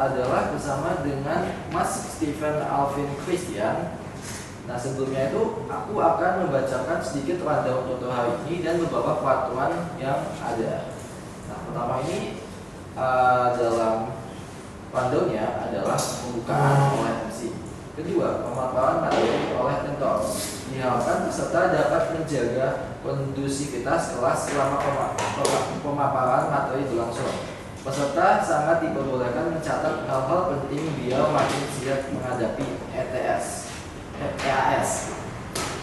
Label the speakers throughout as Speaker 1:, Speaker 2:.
Speaker 1: adalah bersama dengan Mas Stephen Alvin Christian. Nah, sebelumnya itu aku akan membacakan sedikit rundown untuk hari ini dan beberapa peraturan yang ada. Nah, pertama ini dalam rundownnya adalah pembukaan oleh MC. Kedua, pemaparan materi oleh tentor. Diharapkan peserta dapat menjaga kondusivitas kelas selama pemaparan materi berlangsung. Peserta sangat diperbolehkan mencatat hal-hal penting biar makin siap menghadapi EAS.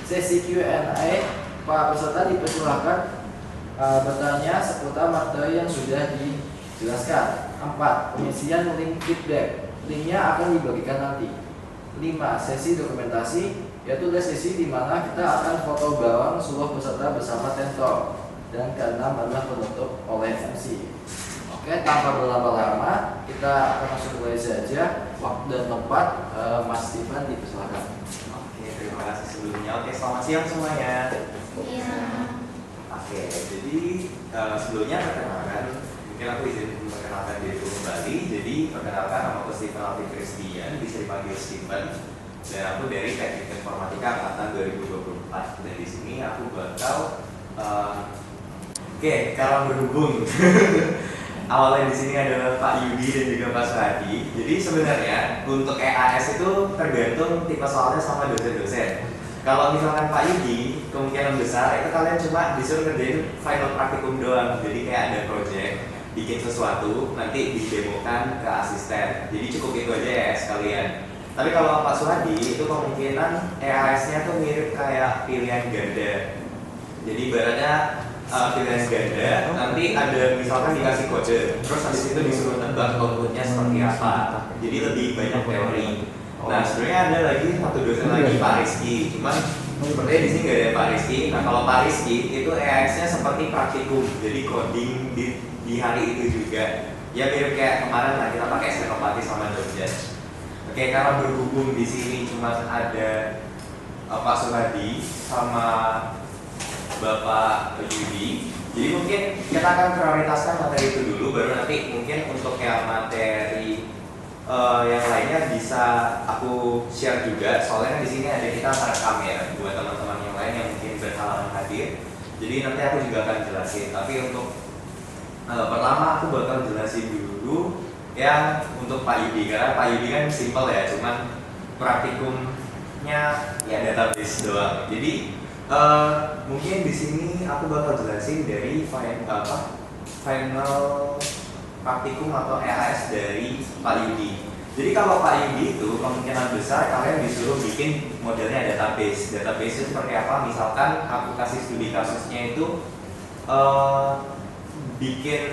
Speaker 1: Sesi Q&A, para peserta dipersilahkan bertanya seputar materi yang sudah dijelaskan. 4. Pengisian link feedback. Linknya akan dibagikan nanti. 5. Sesi dokumentasi, yaitu sesi di mana kita akan foto bareng seluruh peserta bersama tentor. Dan ke-6 adalah penutup oleh MC. Oke, tanpa berlama-lama, kita akan langsung mulai saja. Waktu dan tempat, Mas Stephen dipersilakan.
Speaker 2: Oke, terima kasih sebelumnya. Oke, selamat siang semuanya.
Speaker 3: Iya.
Speaker 2: Oke, jadi sebelumnya perkenalkan, mungkin aku izin memperkenalkan diriku kembali. Jadi perkenalkan, nama aku Stephen Alvin Christian, bisa dipanggil Stephen. Dan aku dari Teknik Informatika angkatan 2024. Dan di sini aku bakal kalau berhubung awalnya di sini adalah Pak Yudi dan juga Pak Suhadi. Jadi sebenarnya untuk EAS itu tergantung tipe soalnya sama dosen-dosen. Kalau misalkan Pak Yudi, kemungkinan besar itu kalian cuma disuruh ngerjain final praktikum doang. Jadi kayak ada project, bikin sesuatu, nanti didemokan ke asisten. Jadi cukup itu aja ya sekalian. Tapi kalau Pak Suhadi itu kemungkinan EAS-nya tuh mirip kayak pilihan ganda. Jadi ibaratnya pilihan ganda, nanti ada misalkan dikasih kode, terus habis itu disuruh tebak outputnya seperti apa. Jadi lebih banyak teori. Nah, sebenarnya ada lagi satu dosen lagi, Pak Rizky. Cuman sepertinya di sini nggak ada Pak Rizky. Nah, kalau Pak Rizky itu EAS-nya seperti praktikum, jadi coding di hari itu juga. Ya mirip kayak kemarin lah kita pakai Senopati sama Dojaj. Oke, karena berhubung di sini cuma ada Pak Suhadi sama Bapak Yudi, jadi mungkin kita akan prioritaskan materi itu dulu, baru nanti mungkin untuk yang materi yang lainnya bisa aku share juga. Soalnya di sini ada kita merekam ya buat teman-teman yang lain yang mungkin berhalangan hadir. Jadi nanti aku juga akan jelasin. Tapi untuk pertama aku bakal jelasin dulu yang untuk Pak Yudi, karena Pak Yudi kan simple ya, cuman praktikumnya ya database doang. Jadi mungkin di sini aku bakal jelasin dari final praktikum atau EAS dari Pak Yudi. Jadi kalau Pak Yudi itu kemungkinan besar kalian disuruh bikin modelnya database. Database itu seperti apa? Misalkan aku kasih studi kasusnya itu bikin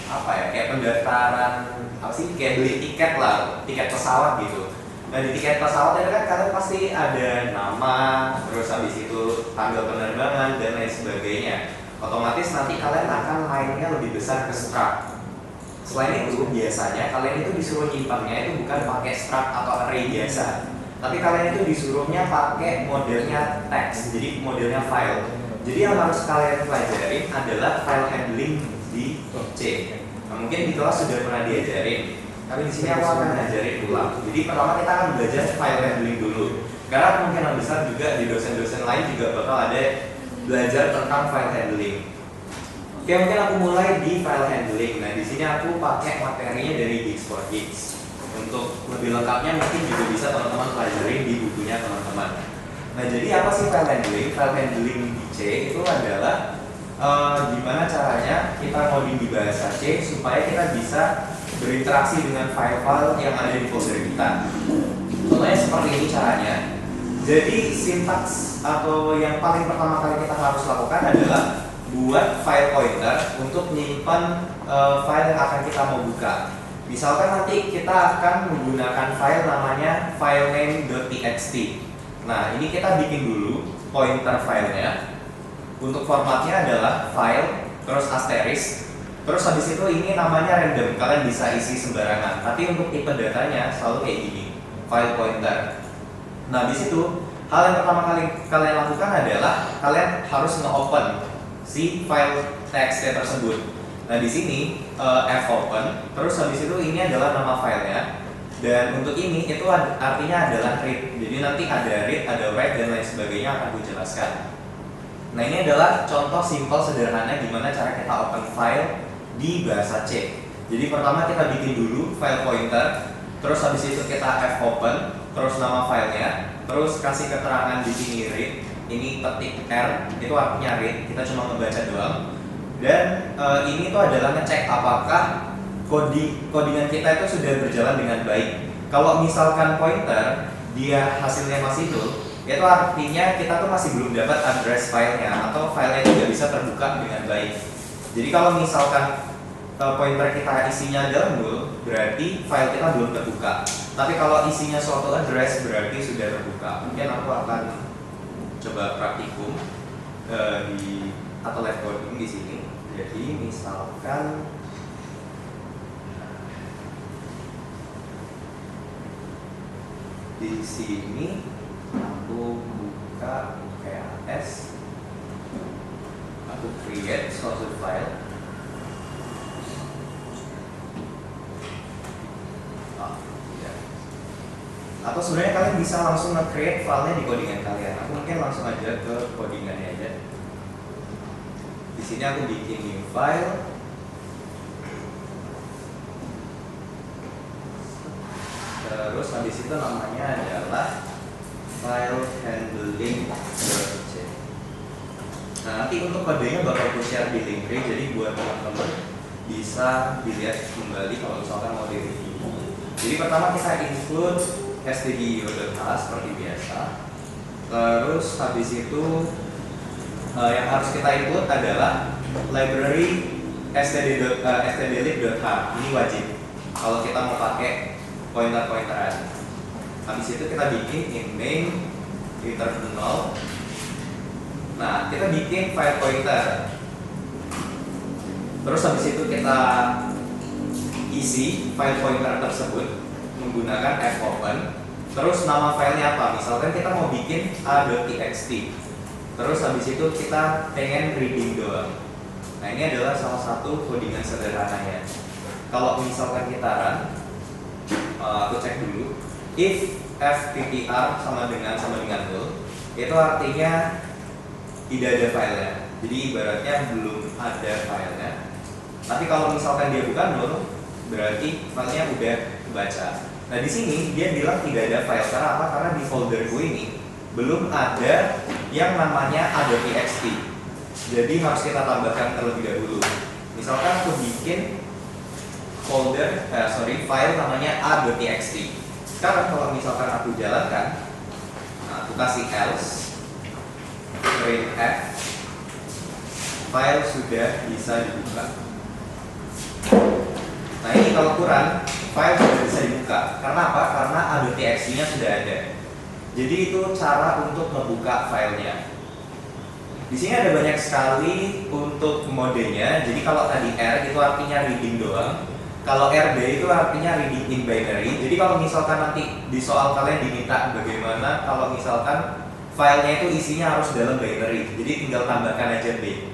Speaker 2: apa ya, kayak pendaftaran apa sih, kayak beli tiket lah, tiket pesawat gitu. Nah, di tiket pesawat itu kan kalian pasti ada nama, terus habis itu tanggal penerbangan dan lain sebagainya. Otomatis nanti kalian akan lainnya lebih besar ke struct. Selain itu biasanya kalian itu disuruh nyimpannya itu bukan pakai struct atau array biasa, tapi kalian itu disuruhnya pakai modelnya teks, jadi modelnya file. Jadi yang harus kalian pelajarin adalah file handling di C. Nah, mungkin di kelas sudah pernah diajarin, tapi di sini aku akan ngajarin ulang. Jadi pertama kita akan belajar file handling dulu, karena kemungkinan besar juga di dosen-dosen lain juga bakal ada belajar tentang file handling. Oke, mungkin aku mulai di file handling. Nah, di sini aku pakai materinya dari Geeks4Geeks. Untuk lebih lengkapnya mungkin juga bisa teman-teman pelajarin di bukunya teman-teman. Nah, jadi apa sih file handling? File handling di C itu adalah gimana caranya kita ngoding di bahasa C supaya kita bisa berinteraksi dengan file-file yang ada di folder kita. Contohnya seperti ini caranya. Jadi sintaks atau yang paling pertama kali kita harus lakukan adalah buat file pointer untuk menyimpan file yang akan kita mau buka. Misalkan nanti kita akan menggunakan file namanya filename.txt. Nah, ini kita bikin dulu pointer filenya. Untuk formatnya adalah file, terus asterisk, terus habis itu ini namanya random, kalian bisa isi sembarangan. Tapi untuk tipe datanya selalu kayak gini, file pointer. Nah, habis itu hal yang pertama kali kalian lakukan adalah kalian harus nge-open si file txt tersebut. Nah di sini fopen, terus habis itu ini adalah nama filenya, dan untuk ini itu artinya adalah read. Jadi nanti ada read, ada write dan lain sebagainya akan gue jelaskan. Nah ini adalah contoh simple sederhana gimana cara kita open file di bahasa C. Jadi pertama kita bikin dulu file pointer, terus habis itu kita fopen, terus nama filenya, terus kasih keterangan di sini read. Ini ketik R, itu artinya read, kita cuma ngebaca doang. Dan ini tuh adalah ngecek apakah codingan kita itu sudah berjalan dengan baik. Kalau misalkan pointer dia hasilnya masih null, itu artinya kita tuh masih belum dapat address filenya atau filenya itu tidak bisa terbuka dengan baik. Jadi kalau misalkan pointer kita isinya adalah null, berarti file kita belum terbuka. Tapi kalau isinya suatu address berarti sudah terbuka. Mungkin aku akan coba praktikum atau live coding di sini. Jadi misalkan di sini aku buka KS, aku create suatu file. Atau sebenarnya kalian bisa langsung nge-create filenya di codingan kalian. Aku mungkin langsung aja ke codingannya aja. Di sini aku bikin new file. Terus habis itu namanya adalah file handling.c. Nah nanti untuk kodenya bakal aku share di Linktree, jadi buat teman-teman bisa dilihat kembali kalau misalkan mau di review. Jadi pertama kita include stdio.h seperti biasa. Terus habis itu yang harus kita input adalah library stdlib.h. Ini wajib kalau kita mau pakai pointer-pointeran. Habis itu kita bikin in main return 0. Nah, kita bikin file pointer. Terus habis itu kita isi file pointer tersebut menggunakan fopen. Terus nama filenya apa? Misalkan kita mau bikin a.txt. Terus habis itu kita pengen reading doang. Nah, ini adalah salah satu codingan sederhananya. Kalau misalkan kita run, aku cek dulu. If fptr sama dengan null, itu artinya tidak ada filenya. Jadi ibaratnya belum ada filenya. Tapi kalau misalkan dia bukan null, berarti filenya udah kebaca. Nah di sini dia bilang tidak ada file. Karena apa? Karena di folderku ini belum ada yang namanya a.txt. Jadi harus kita tambahkan terlebih dahulu. Misalkan aku bikin file namanya a.txt. Sekarang kalau misalkan aku jalankan, nah, aku kasih else print f, file sudah bisa dibuka. Nah ini kalau kurang, file sudah bisa dibuka. Karena apa? Karena a.txt-nya sudah ada. Jadi itu cara untuk membuka filenya. Di sini ada banyak sekali untuk modenya. Jadi kalau tadi R itu artinya reading doang. Kalau RB itu artinya reading in binary. Jadi kalau misalkan nanti di soal kalian diminta bagaimana kalau misalkan filenya itu isinya harus dalam binary. Jadi tinggal tambahkan aja B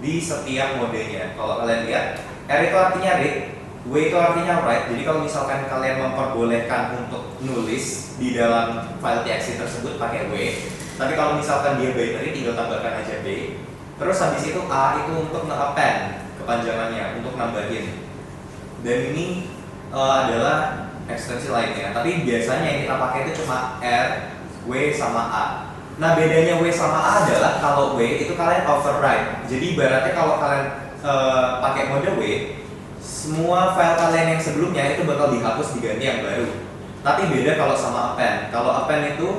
Speaker 2: di setiap modenya. Kalau kalian lihat, R itu artinya read, W itu artinya write. Jadi kalau misalkan kalian memperbolehkan untuk nulis di dalam file txt tersebut pakai W. Tapi kalau misalkan dia binary tinggal tambahkan aja B. Terus habis itu A itu untuk nge-append kepanjangannya, untuk nambahin. Dan ini adalah ekstensi lainnya. Tapi biasanya yang kita pakai itu cuma R, W, sama A. Nah bedanya W sama A adalah kalau W itu kalian override. Jadi ibaratnya kalau kalian pakai mode W, semua file kalian yang sebelumnya itu bakal dihapus diganti yang baru. Tapi beda kalau sama append. Kalau append itu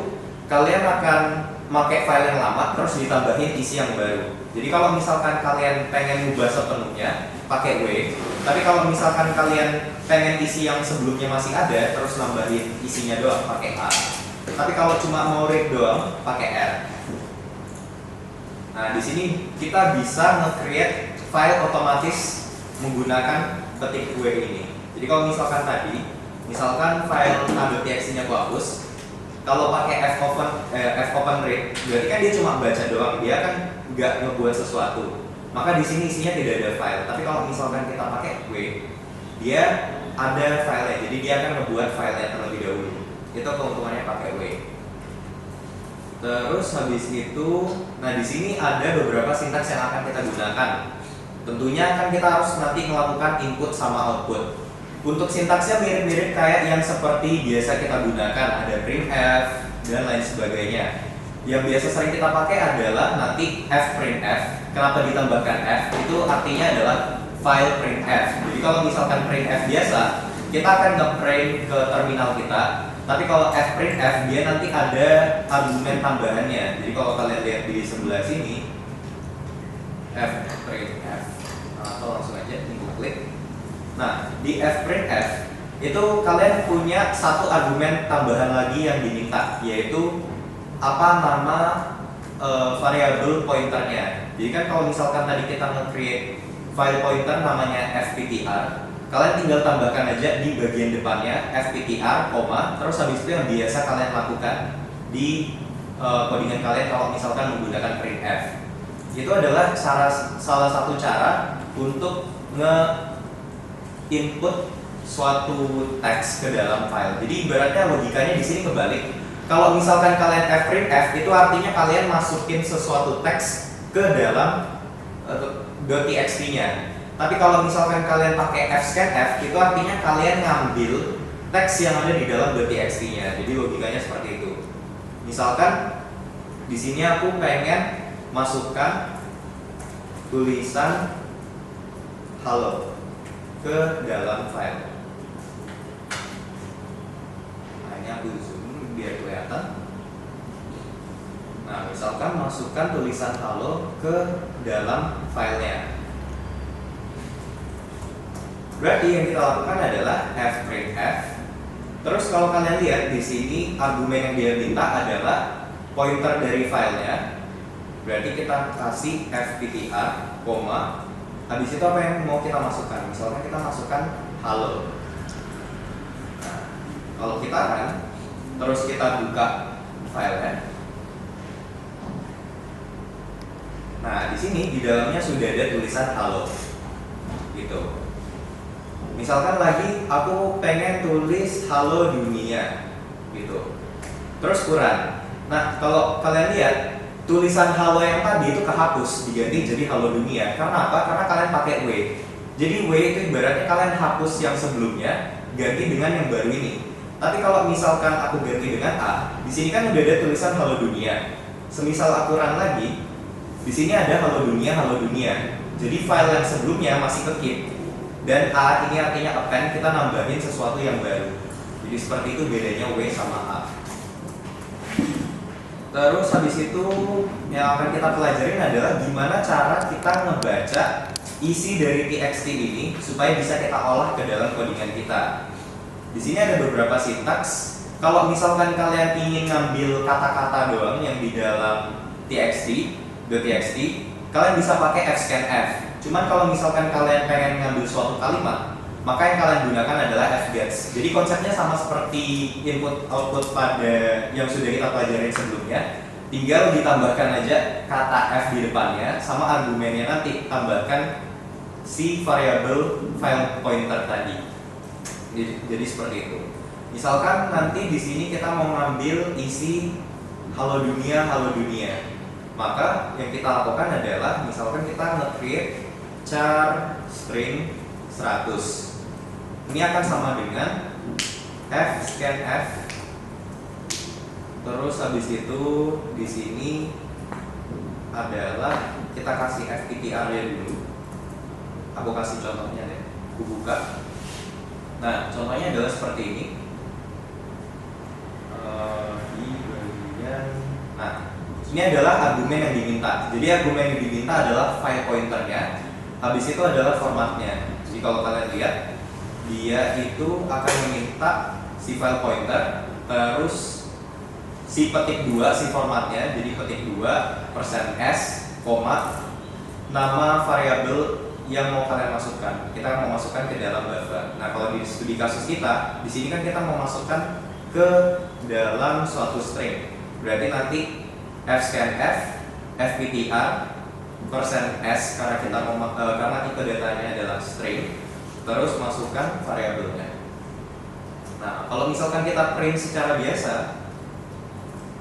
Speaker 2: kalian akan pakai file yang lama terus ditambahin isi yang baru. Jadi kalau misalkan kalian pengen ngubah sepenuhnya pakai W, tapi kalau misalkan kalian pengen isi yang sebelumnya masih ada terus nambahin isinya doang pakai A. Tapi kalau cuma mau read doang pakai R. Nah, di sini kita bisa nge-create file otomatis menggunakan ketik W ini. Jadi kalau misalkan tadi, misalkan file a.txt-nya aku hapus, kalau pakai fopen read, berarti kan dia cuma baca doang, dia kan nggak ngebuat sesuatu. maka di sini isinya tidak ada file. Tapi kalau misalkan kita pakai w, dia ada filenya, jadi dia akan membuat filenya terlebih dahulu. Itu keuntungannya pakai w. Terus habis itu, nah di sini ada beberapa sintaks yang akan kita gunakan. Tentunya kan kita harus nanti melakukan input sama output. Untuk sintaksnya mirip-mirip kayak yang seperti biasa kita gunakan, ada printf dan lain sebagainya. Yang biasa sering kita pakai adalah nanti fprintf. Kenapa ditambahkan f? Itu artinya adalah file printf. Jadi kalau misalkan printf biasa, kita akan nge-print ke terminal kita. Tapi kalau fprintf dia nanti ada argumen tambahannya. Jadi kalau kalian lihat di sebelah sini fprintf, atau langsung aja tinggal klik. Nah, di fprintf itu kalian punya satu argumen tambahan lagi yang diminta, yaitu apa nama variabel pointernya. Jadi kan kalau misalkan tadi kita nge-create file pointer namanya fptr, kalian tinggal tambahkan aja di bagian depannya fptr, terus habis itu yang biasa kalian lakukan di codingan kalian kalau misalkan menggunakan printf. Itu adalah salah satu cara untuk nge-input suatu teks ke dalam file. Jadi ibaratnya logikanya di sini kebalik. Kalau misalkan kalian fprintf, itu artinya kalian masukin sesuatu teks ke dalam .txt-nya. Tapi kalau misalkan kalian pakai fscanf, itu artinya kalian ngambil teks yang ada di dalam .txt-nya. Jadi logikanya seperti itu. Misalkan di sini aku pengen masukkan tulisan halo ke dalam file. Nah, ini aku zoom biar kelihatan. Nah, misalkan masukkan tulisan halo ke dalam filenya. Berarti yang kita lakukan adalah fprintf. Terus kalau kalian lihat di sini argumen yang dia minta adalah pointer dari filenya. Berarti kita kasih fptr, habis itu apa yang mau kita masukkan? Misalnya kita masukkan halo. Nah, kalau kita run, terus kita buka filenya. Nah, di sini di dalamnya sudah ada tulisan halo, gitu. Misalkan lagi aku pengen tulis halo dunia, gitu. Terus kurang. Nah, kalau kalian lihat tulisan halo yang tadi itu kehapus, diganti jadi halo dunia. Karena apa? Karena kalian pakai w. Jadi w itu ibaratnya kalian hapus yang sebelumnya, ganti dengan yang baru ini. Tapi kalau misalkan aku ganti dengan a, di sini kan udah ada tulisan halo dunia. Semisal aku run lagi, di sini ada halo dunia, halo dunia. Jadi file yang sebelumnya masih ke-keep. Dan a ini artinya append, kita nambahin sesuatu yang baru. Jadi seperti itu bedanya w sama a. Terus habis itu yang akan kita pelajarin adalah gimana cara kita ngebaca isi dari txt ini supaya bisa kita olah ke dalam codingan kita. Di sini ada beberapa sintaks. Kalau misalkan kalian ingin ngambil kata-kata doang yang di dalam .txt, kalian bisa pakai fscanf. Cuman kalau misalkan kalian pengen ngambil suatu kalimat, maka yang kalian gunakan adalah fgets. Jadi konsepnya sama seperti input output pada yang sudah kita pelajarin sebelumnya. Tinggal ditambahkan aja kata f di depannya sama argumennya, nanti tambahkan si variabel file pointer tadi. Jadi seperti itu. Misalkan nanti di sini kita mau ngambil isi halo dunia, maka yang kita lakukan adalah misalkan kita nge-create char string 100. Ini akan sama dengan fscanf. Terus habis itu di sini adalah kita kasih fptr-nya dulu. Aku kasih contohnya deh. Aku buka. Nah, contohnya adalah seperti ini. Di bagian, nah, ini adalah argumen yang diminta. Jadi argumen yang diminta adalah file pointernya. Habis itu adalah formatnya. Jadi kalau kalian lihat, dia itu akan meminta si file pointer, terus si petik 2 si formatnya. Jadi petik 2 %s, nama variabel yang mau kalian masukkan. Kita mau masukkan ke dalam buffer. Nah, kalau di studi kasus kita, di sini kan kita mau masukkan ke dalam suatu string. Berarti nanti fscanf, fptr, %s karena tipe datanya adalah string, terus masukkan variabelnya. Nah, kalau misalkan kita print secara biasa,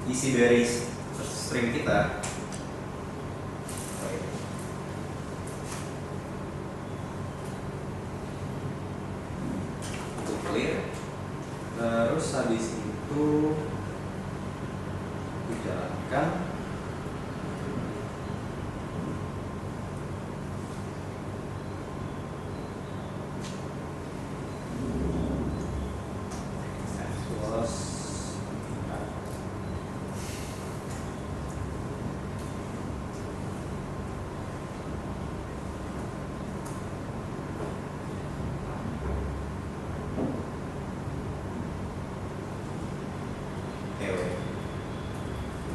Speaker 2: isi dari string kita untuk clear, terus habis itu dijalankan.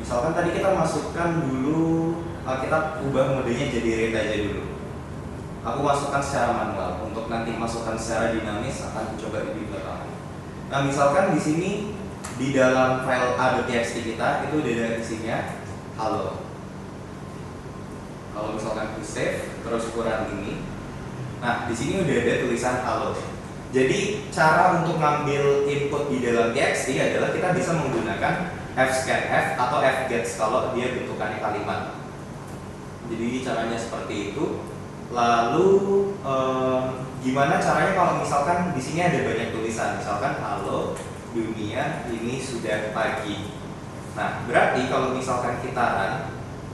Speaker 2: Misalkan tadi kita masukkan dulu, kita ubah modenya jadi read aja dulu. Aku masukkan secara manual, untuk nanti masukkan secara dinamis akan coba di belakang. Nah, misalkan di sini di dalam file a.txt kita itu udah ada isinya halo. Kalau misalkan aku save terus ukuran ini, nah di sini udah ada tulisan halo. Jadi cara untuk ngambil input di dalam txt adalah kita bisa menggunakan fscanf atau fgets kalau dia bentukannya kalimat. Jadi caranya seperti itu. Lalu gimana caranya kalau misalkan di sini ada banyak tulisan, misalkan halo dunia ini sudah pagi. Nah, berarti kalau misalkan kita run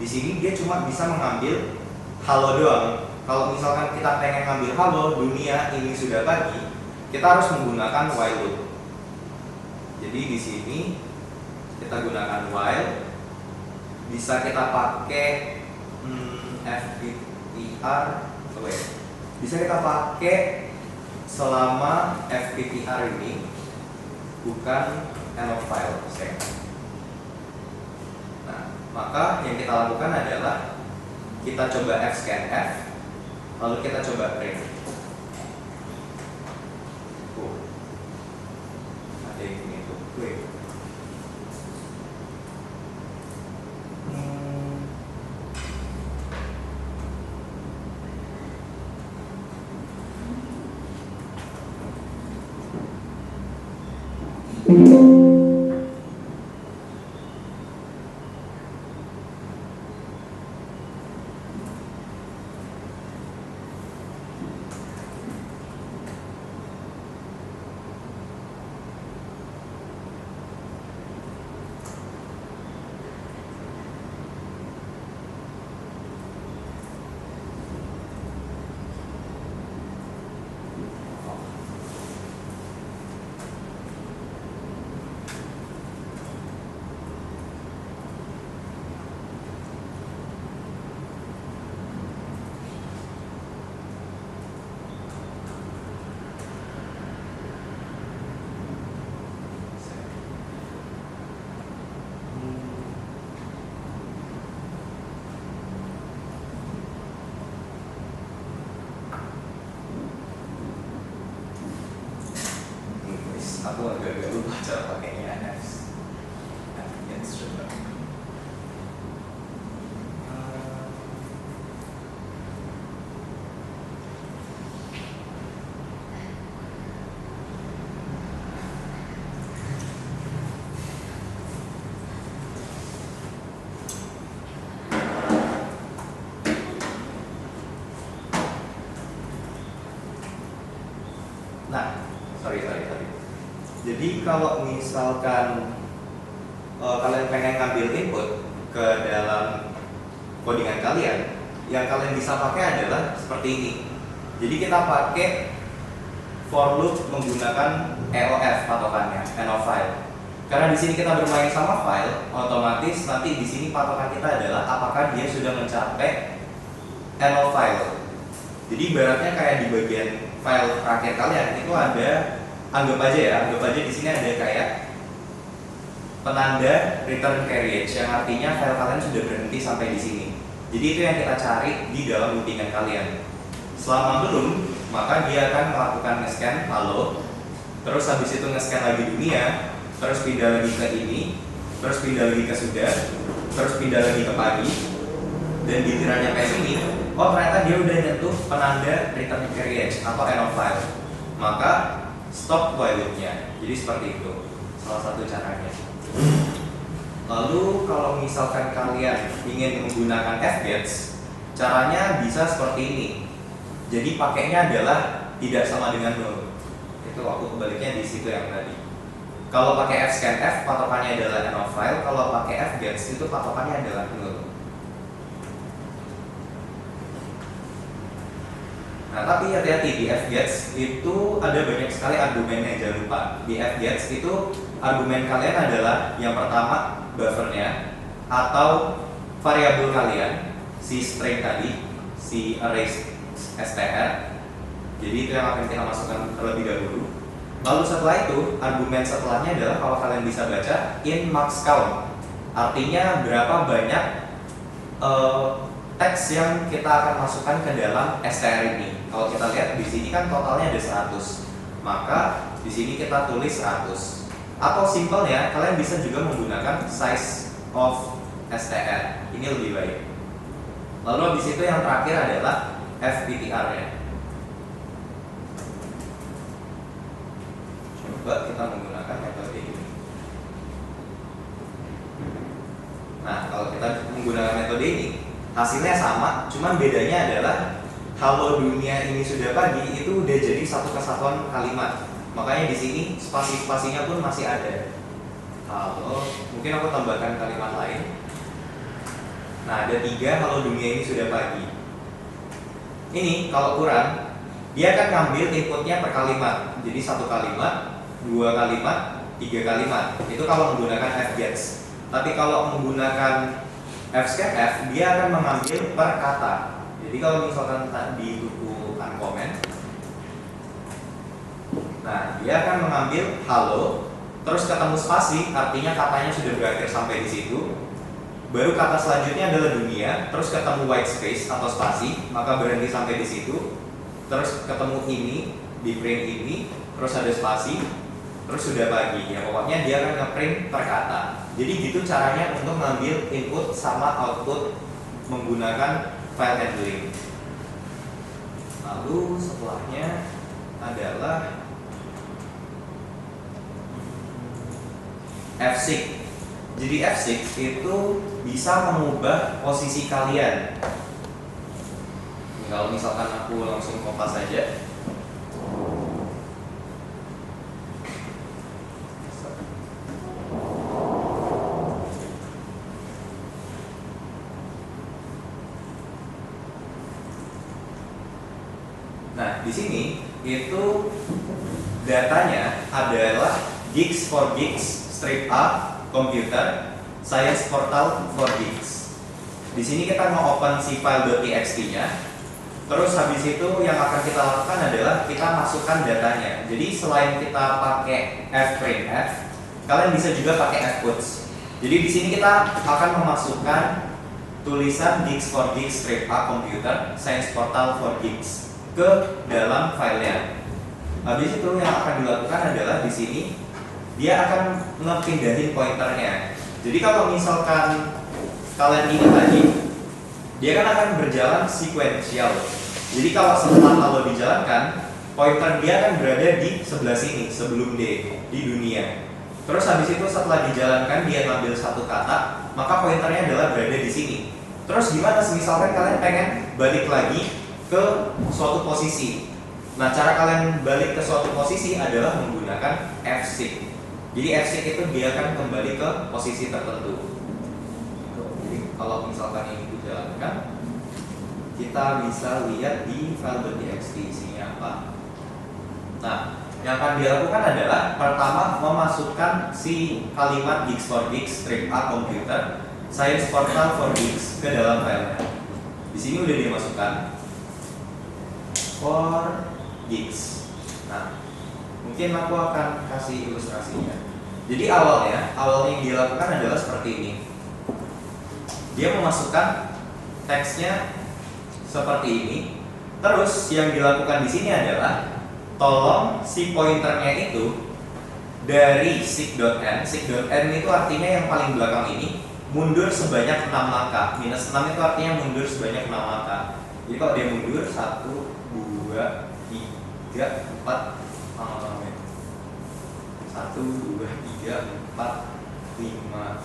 Speaker 2: di sini dia cuma bisa mengambil halo doang. Kalau misalkan kita pengen ngambil halo dunia ini sudah pagi, kita harus menggunakan while loop. Jadi di sini kita gunakan while, bisa kita pakai fptr, bisa kita pakai selama fptr ini bukan end of file. Nah, maka yang kita lakukan adalah kita coba fscanf, lalu kita coba print. Ada yang ini tuh, aku agak-agak lupa cara pakainya fs. Coba. Nah, sorry. Jadi kalau misalkan kalian pengen ngambil input ke dalam codingan kalian, yang kalian bisa pakai adalah seperti ini. Jadi kita pakai for loop menggunakan EOF patokannya, end of file. Karena di sini kita bermain sama file, otomatis nanti di sini patokan kita adalah apakah dia sudah mencapai end of file. Jadi ibaratnya kayak di bagian file terakhir kalian itu ada, anggap aja di sini ada kayak penanda return carriage yang artinya file kalian sudah berhenti sampai di sini. Jadi itu yang kita cari di dalam routingan kalian. Selama belum, maka dia akan melakukan nge-scan halo, terus habis itu nge-scan lagi dunia, terus pindah lagi ke ini, terus pindah lagi ke sudah, terus pindah lagi ke pagi, dan giliran nyampe sini, oh ternyata dia udah nyentuh penanda return period atau end of file, maka stop while loop-nya. Jadi seperti itu salah satu caranya. Lalu kalau misalkan kalian ingin menggunakan fgets, caranya bisa seperti ini. Jadi pakainya adalah tidak sama dengan null. Itu aku kebaliknya di situ yang tadi. Kalau pakai fscanf patokannya adalah end of file, kalau pakai fgets itu patokannya adalah null. Nah, tapi hati-hati di fgets itu ada banyak sekali argumennya, jangan lupa. Di fgets itu argumen kalian adalah yang pertama buffernya atau variabel kalian, si string tadi, si array str. Jadi itu yang akan kita masukkan terlebih dahulu. Lalu setelah itu, argumen setelahnya adalah kalau kalian bisa baca in max count. Artinya berapa banyak teks yang kita akan masukkan ke dalam str ini. Kalau kita lihat di sini kan totalnya ada 100. Maka di sini kita tulis 100. Atau simpelnya kalian bisa juga menggunakan size of str. Ini lebih baik. Lalu habis itu yang terakhir adalah fptr-nya. Coba kita menggunakan metode ini. Nah, kalau kita menggunakan metode ini, hasilnya sama, cuman bedanya adalah halo dunia ini sudah pagi itu udah jadi satu kesatuan kalimat. Makanya di sini spasi-spasinya pun masih ada. Halo, mungkin aku tambahkan kalimat lain. Nah, ada 3 halo dunia ini sudah pagi. Ini kalau kurang, dia akan ngambil inputnya per kalimat. Jadi 1 kalimat, 2 kalimat, 3 kalimat. Itu kalau menggunakan fgets. Tapi kalau menggunakan fscanf, dia akan mengambil per kata. Jadi kalau misalkan di buku uncomment, nah dia akan mengambil halo, terus ketemu spasi, artinya katanya sudah berakhir sampai di situ. Baru kata selanjutnya adalah dunia, terus ketemu white space atau spasi, maka berhenti sampai di situ. Terus ketemu ini, di print ini, terus ada spasi, terus sudah pagi. Ya pokoknya dia akan ngeprint per kata. Jadi gitu caranya untuk mengambil input sama output menggunakan file handling. Lalu setelahnya adalah fseek. Jadi fseek itu bisa mengubah posisi kalian. Kalau misalkan aku langsung kompas saja. Nah, di sini itu datanya adalah gigs for gigs, strip A, computer, science portal for gigs. Di sini kita mau open si file.txt-nya. Terus habis itu yang akan kita lakukan adalah kita masukkan datanya. Jadi selain kita pakai fprintf, kalian bisa juga pakai fputs. Jadi di sini kita akan memasukkan tulisan gigs for gigs, strip A, computer, science portal for gigs ke dalam filenya. Habis itu yang akan dilakukan adalah di sini dia akan ngepindahin pointernya. Jadi kalau misalkan kalian ingat lagi, dia kan akan berjalan sequential. Jadi kalau setelah halo dijalankan, pointer dia akan berada di sebelah sini sebelum D, di dunia. Terus habis itu setelah dijalankan dia ngambil satu kata, maka pointernya adalah berada di sini. Terus gimana misalkan kalian pengen balik lagi ke suatu posisi? Nah, cara kalian balik ke suatu posisi adalah menggunakan fseek. Jadi fseek itu dia akan kembali ke posisi tertentu. Jadi kalau misalkan ini dijalankan, kita bisa lihat di file.txt isinya apa. Nah, yang akan dilakukan adalah pertama memasukkan si kalimat gigs for gigs, strip A, computer, science portal for gigs ke dalam filenya. Di sini udah dimasukkan for gigs. Nah, mungkin aku akan kasih ilustrasinya. Jadi awalnya yang dilakukan adalah seperti ini. Dia memasukkan teksnya seperti ini. Terus yang dilakukan di sini adalah tolong si pointernya itu dari seek.n. Seek.n itu artinya yang paling belakang ini mundur sebanyak 6 langkah. Minus 6 itu artinya mundur sebanyak 6 langkah. Jadi kalau dia mundur 1, 2, 3, 4 1, 2, 3, 4, 5.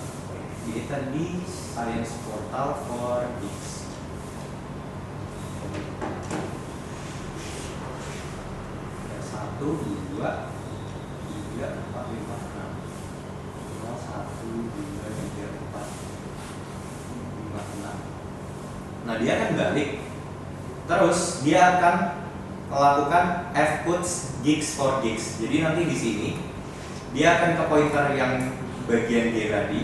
Speaker 2: Jadi tadi science portal for this. 1, 2, 3, 4, 5, 6. 1, 2, 3, 4, 5, 6. Nah, dia akan balik. Terus dia akan melakukan f puts gigs for gigs. Jadi nanti di sini dia akan ke pointer yang bagian G tadi.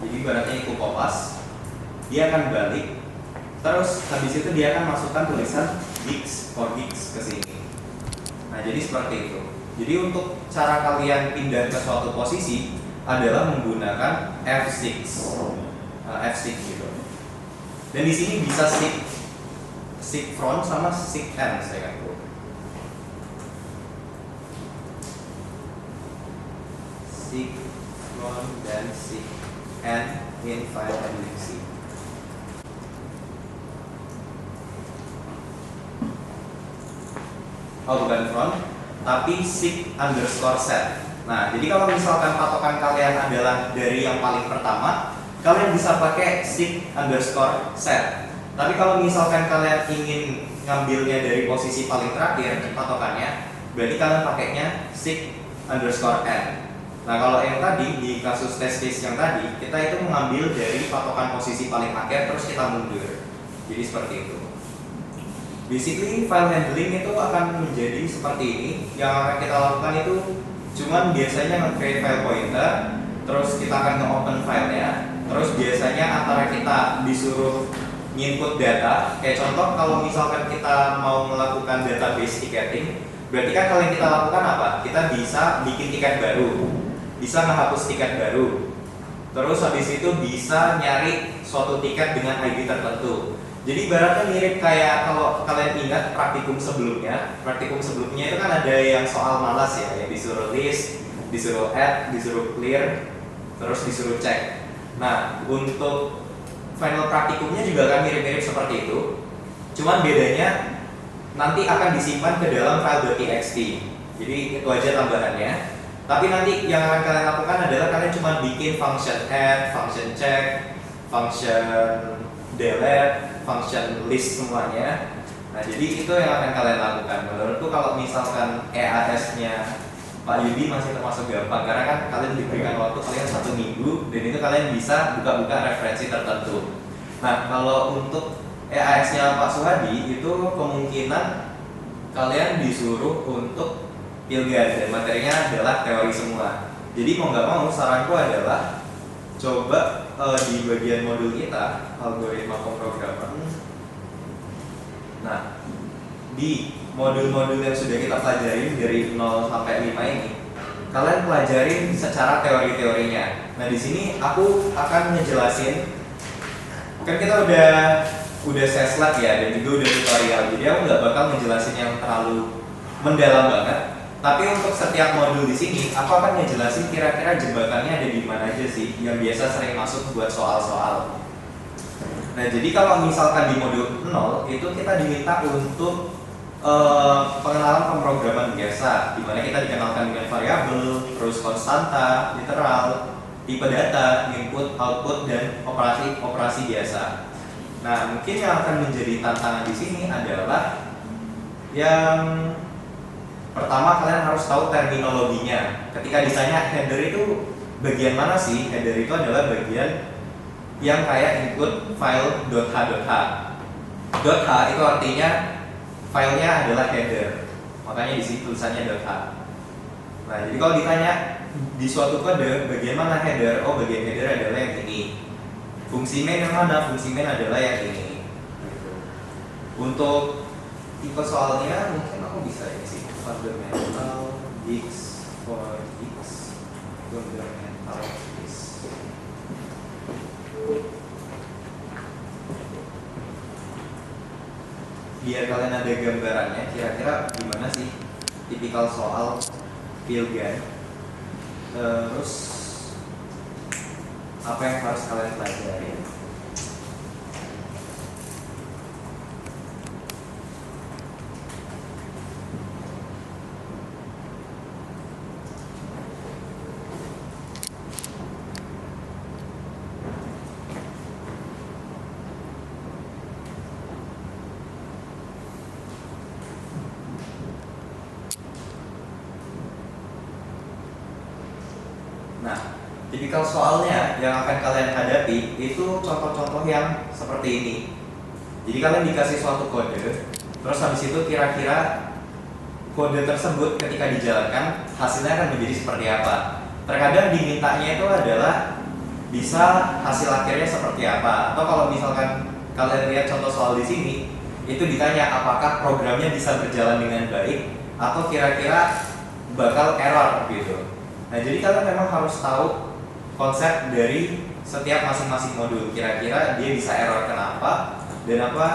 Speaker 2: Jadi ibaratnya itu kopas. Dia akan balik. Terus habis itu dia akan masukkan tulisan gigs for gigs ke sini. Nah, jadi seperti itu. Jadi untuk cara kalian pindah ke suatu posisi adalah menggunakan F6. F6 gitu. Dan di sini bisa sig front sama sig end saya kan. Sig front dan sig end in file handling C. Oh, bukan front, tapi sig underscore set. Nah, jadi kalau misalkan patokan kalian adalah dari yang paling pertama, kalian bisa pakai sig underscore set. Tapi kalau misalkan kalian ingin ngambilnya dari posisi paling terakhir patokannya, berarti kalian pakainya sig underscore n. Nah, kalau yang tadi di kasus test case yang tadi, kita itu mengambil dari patokan posisi paling akhir terus kita mundur. Jadi seperti itu. Basically file handling itu akan menjadi seperti ini. Yang akan kita lakukan itu cuman biasanya nge-create file pointer, terus kita akan nge-open filenya. Terus biasanya antara kita disuruh input data, kayak contoh kalau misalkan kita mau melakukan database ticketing, berarti kan kalau yang kita lakukan apa? Kita bisa bikin tiket baru, bisa menghapus tiket baru, terus habis itu bisa nyari suatu tiket dengan ID tertentu. Jadi ibaratnya mirip kayak kalau kalian ingat praktikum sebelumnya itu kan ada yang soal malas ya, yang disuruh list, disuruh add, disuruh clear, terus disuruh cek. Nah, untuk final praktikumnya juga akan mirip-mirip seperti itu. Cuman bedanya nanti akan disimpan ke dalam file .txt. Jadi itu aja tambahannya. Tapi nanti yang akan kalian lakukan adalah kalian cuma bikin function add, function check, function delete, function list semuanya. Nah, jadi itu yang akan kalian lakukan. Menurutku kalau misalkan EAS-nya Pak Yudi masih termasuk gampang, karena kan kalian diberikan waktu kalian 1 minggu dan itu kalian bisa buka-buka referensi tertentu. Nah, kalau untuk EAS-nya Pak Suhadi itu kemungkinan kalian disuruh untuk pilgad dan materinya adalah teori semua. Jadi mau nggak mau saranku adalah coba di bagian modul kita algoritma pemrograman. Nah, di modul-modul yang sudah kita pelajari dari 0 sampai 5 ini, kalian pelajarin secara teori-teorinya. Nah, di sini aku akan ngejelasin, kan kita udah seslat ya, dan juga udah tutorial. Jadi aku nggak bakal ngejelasin yang terlalu mendalam banget. Tapi untuk setiap modul di sini, aku akan ngejelasin kira-kira jembatannya ada di mana aja sih yang biasa sering masuk buat soal-soal. Nah, jadi kalau misalkan di modul 0 itu kita diminta untuk pengenalan pemrograman biasa, di mana kita dikenalkan dengan variabel, terus konstanta, literal, tipe data, input, output, dan operasi biasa. Nah, mungkin yang akan menjadi tantangan di sini adalah yang pertama, kalian harus tahu terminologinya. Ketika ditanya header itu bagian mana sih? Header itu adalah bagian yang kayak input file .h.h. .h itu artinya filenya adalah header. Makanya di sini tulisannya .h. Nah, jadi kalau ditanya di suatu kode bagian mana header? Oh, bagian header adalah yang ini. Fungsi main yang mana? Fungsi main adalah yang ini. Untuk tipe soalnya mungkin aku bisa ini sih. Fundamental gigs for gigs, fundamental gigs. Biar kalian ada gambarannya, kira-kira gimana sih tipikal soal pilgan. Terus apa yang harus kalian pelajari. Nah, tipikal soalnya yang akan kalian hadapi itu contoh-contoh yang seperti ini. Jadi kalian dikasih suatu kode, terus habis itu kira-kira kode tersebut ketika dijalankan hasilnya akan menjadi seperti apa. Terkadang dimintanya itu adalah bisa hasil akhirnya seperti apa. Atau kalau misalkan kalian lihat contoh soal di sini, itu ditanya apakah programnya bisa berjalan dengan baik atau kira-kira bakal error gitu. Nah, jadi kalian memang harus tahu konsep dari setiap masing-masing modul. Kira-kira dia bisa error kenapa dan apa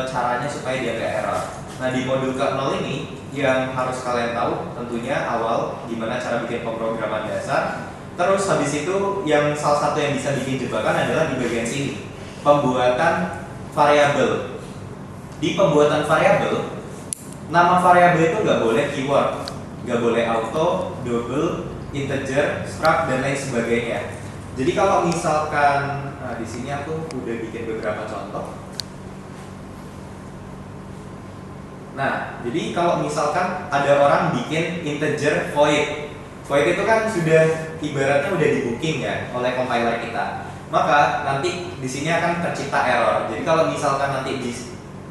Speaker 2: caranya supaya dia nggak error. Nah, di modul ke-0 ini yang harus kalian tahu tentunya awal gimana cara bikin pemrograman dasar. Terus habis itu yang salah satu yang bisa bikin jebakan adalah di bagian sini, pembuatan variabel. Di pembuatan variabel, nama variabel itu nggak boleh keyword, nggak boleh auto, double, integer, struct dan lain sebagainya. Jadi kalau misalkan, nah di sini aku udah bikin beberapa contoh. Nah, jadi kalau misalkan ada orang bikin integer void, void itu kan sudah ibaratnya udah di booking ya oleh compiler kita. Maka nanti di sini akan tercipta error. Jadi kalau misalkan nanti di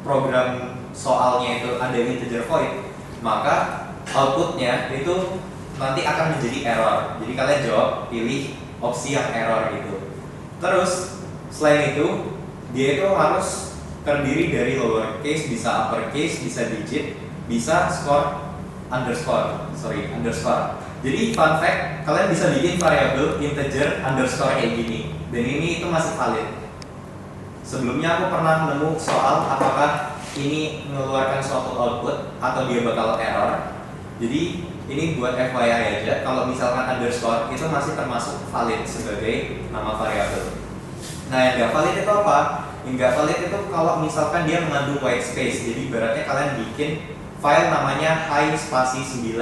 Speaker 2: program soalnya itu ada integer void, maka outputnya itu nanti akan menjadi error. Jadi kalian jawab pilih opsi yang error gitu. Terus selain itu dia itu harus terdiri dari lowercase, bisa uppercase, bisa digit, bisa underscore. Jadi fun fact, kalian bisa bikin variabel integer underscore kayak gini. Dan ini itu masih valid. Sebelumnya aku pernah nemu soal apakah ini mengeluarkan suatu output atau dia bakal error. Jadi ini buat FYI aja, kalau misalkan underscore itu masih termasuk valid sebagai nama variabel. Nah, yang nggak valid itu apa? Yang nggak valid itu kalau misalkan dia mengandung white space. Jadi ibaratnya kalian bikin file namanya hi spasi 9.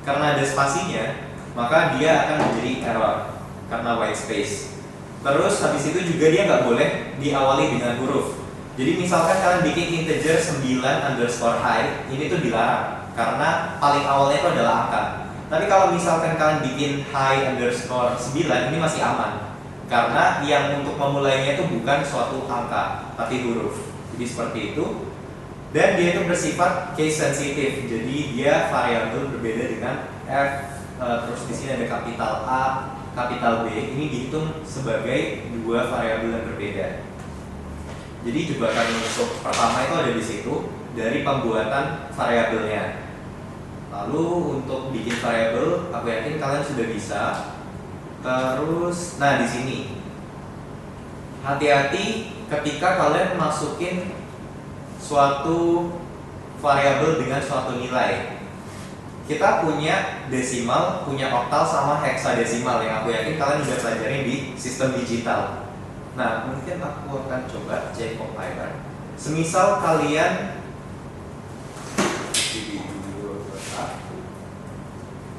Speaker 2: Karena ada spasinya, maka dia akan menjadi error karena white space. Terus habis itu juga dia nggak boleh diawali dengan huruf. Jadi misalkan kalian bikin integer 9 underscore hi, ini tuh dilarang karena paling awalnya itu adalah angka. Tapi kalau misalkan kalian bikin hi underscore 9, ini masih aman karena yang untuk memulainya itu bukan suatu angka tapi huruf. Jadi seperti itu. Dan dia itu bersifat case sensitive. Jadi dia variabel berbeda dengan f. Terus di sini ada kapital A, kapital B. Ini dihitung sebagai dua variabel yang berbeda. Jadi jebakan untuk pertama itu ada di situ dari pembuatan variabelnya. Lalu untuk bikin variabel, aku yakin kalian sudah bisa. Terus, nah di sini hati-hati ketika kalian masukin suatu variabel dengan suatu nilai. Kita punya desimal, punya oktal sama heksadesimal yang aku yakin kalian sudah pelajari di sistem digital. Nah, mungkin aku akan coba cek compiler. Semisal kalian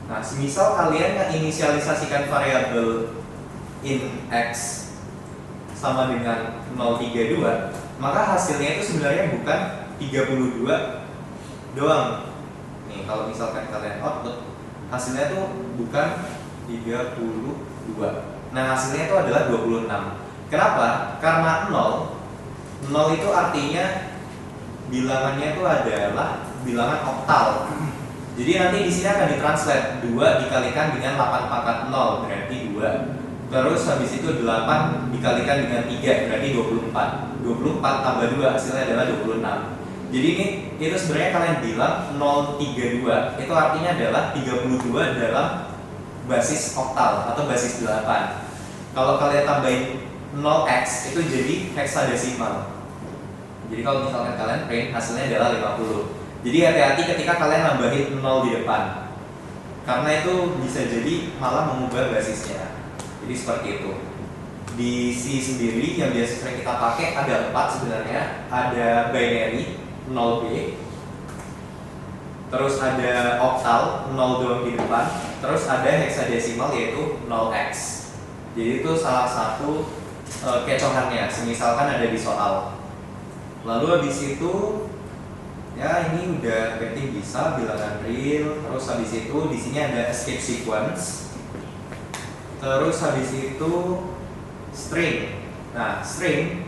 Speaker 2: Nah, semisal kalian menginisialisasikan variabel in x sama dengan 032, maka hasilnya itu sebenarnya bukan 32 doang. Nih, kalau misalkan kalian output, hasilnya itu bukan 32. Nah, hasilnya itu adalah 26. Kenapa? Karena 0 itu artinya bilangannya itu adalah bilangan oktal. Jadi nanti di sini akan ditranslate 2 dikalikan dengan 8 pangkat 0 berarti 2. Terus habis itu 8 dikalikan dengan 3 berarti 24. 24 tambah 2 hasilnya adalah 26. Jadi ini itu sebenarnya kalian bilang 032 itu artinya adalah 32 dalam basis oktal atau basis 8. Kalau kalian tambahin 0x itu jadi heksadesimal. Jadi kalau misalkan kalian print hasilnya adalah 50. Jadi hati-hati ketika kalian nambahin 0 di depan, karena itu bisa jadi malah mengubah basisnya. Jadi seperti itu. Di C sendiri yang biasa sering kita pakai ada 4 sebenarnya. Ada binary 0B, terus ada octal 0 doang di depan, terus ada hexadesimal yaitu 0x. Jadi itu salah satu kecohannya, semisalkan ada di soal. Lalu habis itu ya ini udah berarti bisa bilangan real. Terus habis itu di sini ada escape sequence. Terus habis itu string. Nah, string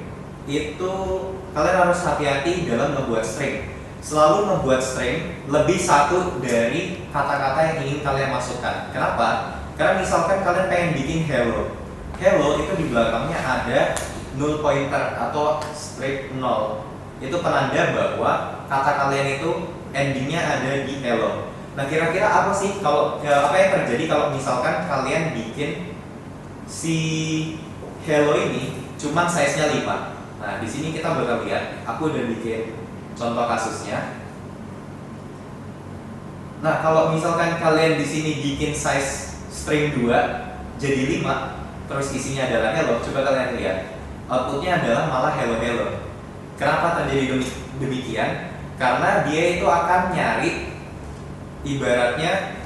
Speaker 2: itu kalian harus hati-hati dalam membuat string. Selalu membuat string lebih satu dari kata-kata yang ingin kalian masukkan. Kenapa? Karena misalkan kalian pengen bikin hello. Hello itu di belakangnya ada null pointer atau strip 0. Itu penanda bahwa kata kalian itu endingnya ada di hello. Nah, kira-kira apa sih kalau apa yang terjadi kalau misalkan kalian bikin si hello ini cuman size-nya 5. Nah, di sini kita bakal lihat, aku udah bikin contoh kasusnya. Nah, kalau misalkan kalian di sini bikin size string 2 jadi 5, terus isinya adalah hello, coba kalian lihat. Outputnya adalah malah hello. Kenapa terjadi demikian? Karena dia itu akan nyari, ibaratnya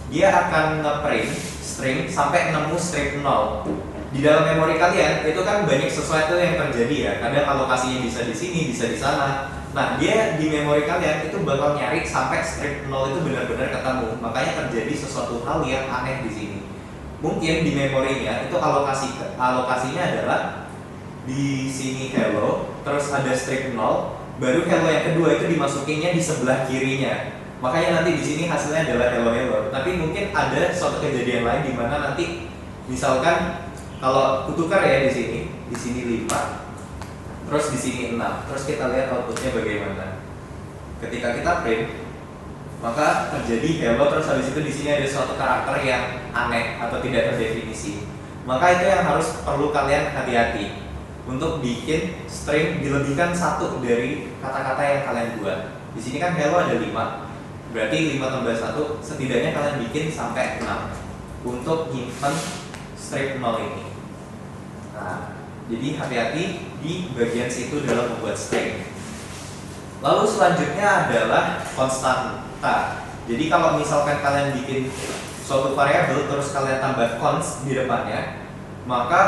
Speaker 2: dia akan nge-print string sampai nemu strip 0. Di dalam memori kalian itu kan banyak sesuatu yang terjadi ya. Kadang alokasinya bisa di sini, bisa di sana. Nah, dia di memori kalian itu bakal nyari sampai strip 0 itu benar-benar ketemu. Makanya terjadi sesuatu hal yang aneh di sini. Mungkin di memorinya itu alokasinya adalah di sini hello, terus ada strip 0, baru hello yang kedua itu dimasukinnya di sebelah kirinya. Makanya nanti di sini hasilnya adalah hello. Tapi mungkin ada suatu kejadian lain di mana nanti misalkan kalau kutukar ya di sini 5, terus di sini 6, terus kita lihat outputnya bagaimana. Ketika kita print, maka terjadi hello, terus habis itu di sini ada suatu karakter yang aneh atau tidak terdefinisi. Maka itu yang harus perlu kalian hati-hati untuk bikin string dilebihkan satu dari kata-kata yang kalian buat. Di sini kan hello ada 5, berarti 5 tambah 1 setidaknya kalian bikin sampai 6 untuk nyimpen strip 0 ini. Nah, jadi hati-hati di bagian situ dalam membuat string. Lalu selanjutnya adalah konstanta. Jadi kalau misalkan kalian bikin suatu variabel terus kalian tambah const di depannya, maka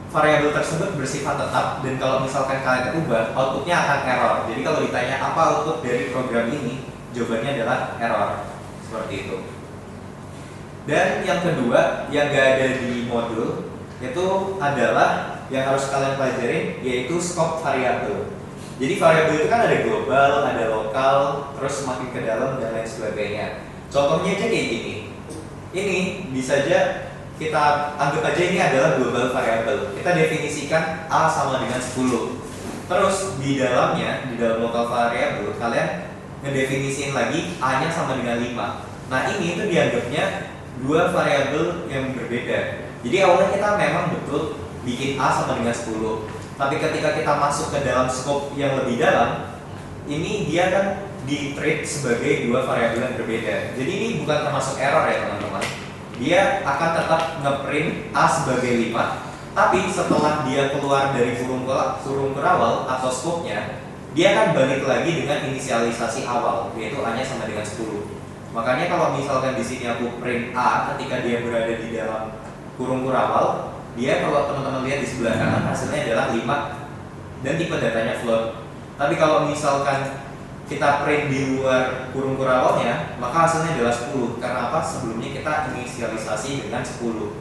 Speaker 2: variabel tersebut bersifat tetap, dan kalau misalkan kalian ubah, outputnya akan error. Jadi kalau ditanya apa output dari program ini, jawabannya adalah error. Seperti itu. Dan yang kedua yang gak ada di modul itu adalah yang harus kalian pelajarin, yaitu scope variabel. Jadi variabel itu kan ada global, ada lokal, terus semakin ke dalam dan lain sebagainya. Contohnya aja kayak gini. Ini bisa aja kita anggap aja ini adalah global variabel. Kita definisikan A sama dengan 10. Terus di dalamnya, di dalam lokal variabel, kalian ngedefinisiin lagi A-nya sama dengan 5. Nah, ini itu dianggapnya dua variabel yang berbeda. Jadi awalnya kita memang betul bikin A sama dengan 10. Tapi ketika kita masuk ke dalam scope yang lebih dalam, ini dia kan di-treat sebagai dua variabel yang berbeda. Jadi ini bukan termasuk error ya teman-teman. Dia akan tetap ngeprint A sebagai 5, tapi setelah dia keluar dari kurung kerawal atau scope-nya, dia akan balik lagi dengan inisialisasi awal, yaitu A-nya sama dengan 10. Makanya kalau misalkan di sini aku print A ketika dia berada di dalam kurung kerawal, dia kalau teman-teman lihat di sebelah kanan hasilnya adalah 5 dan tipe datanya float. Tapi kalau misalkan kita print di luar kurung kerawalnya, maka hasilnya adalah 10. Karena apa? Sebelumnya kita inisialisasi dengan 10.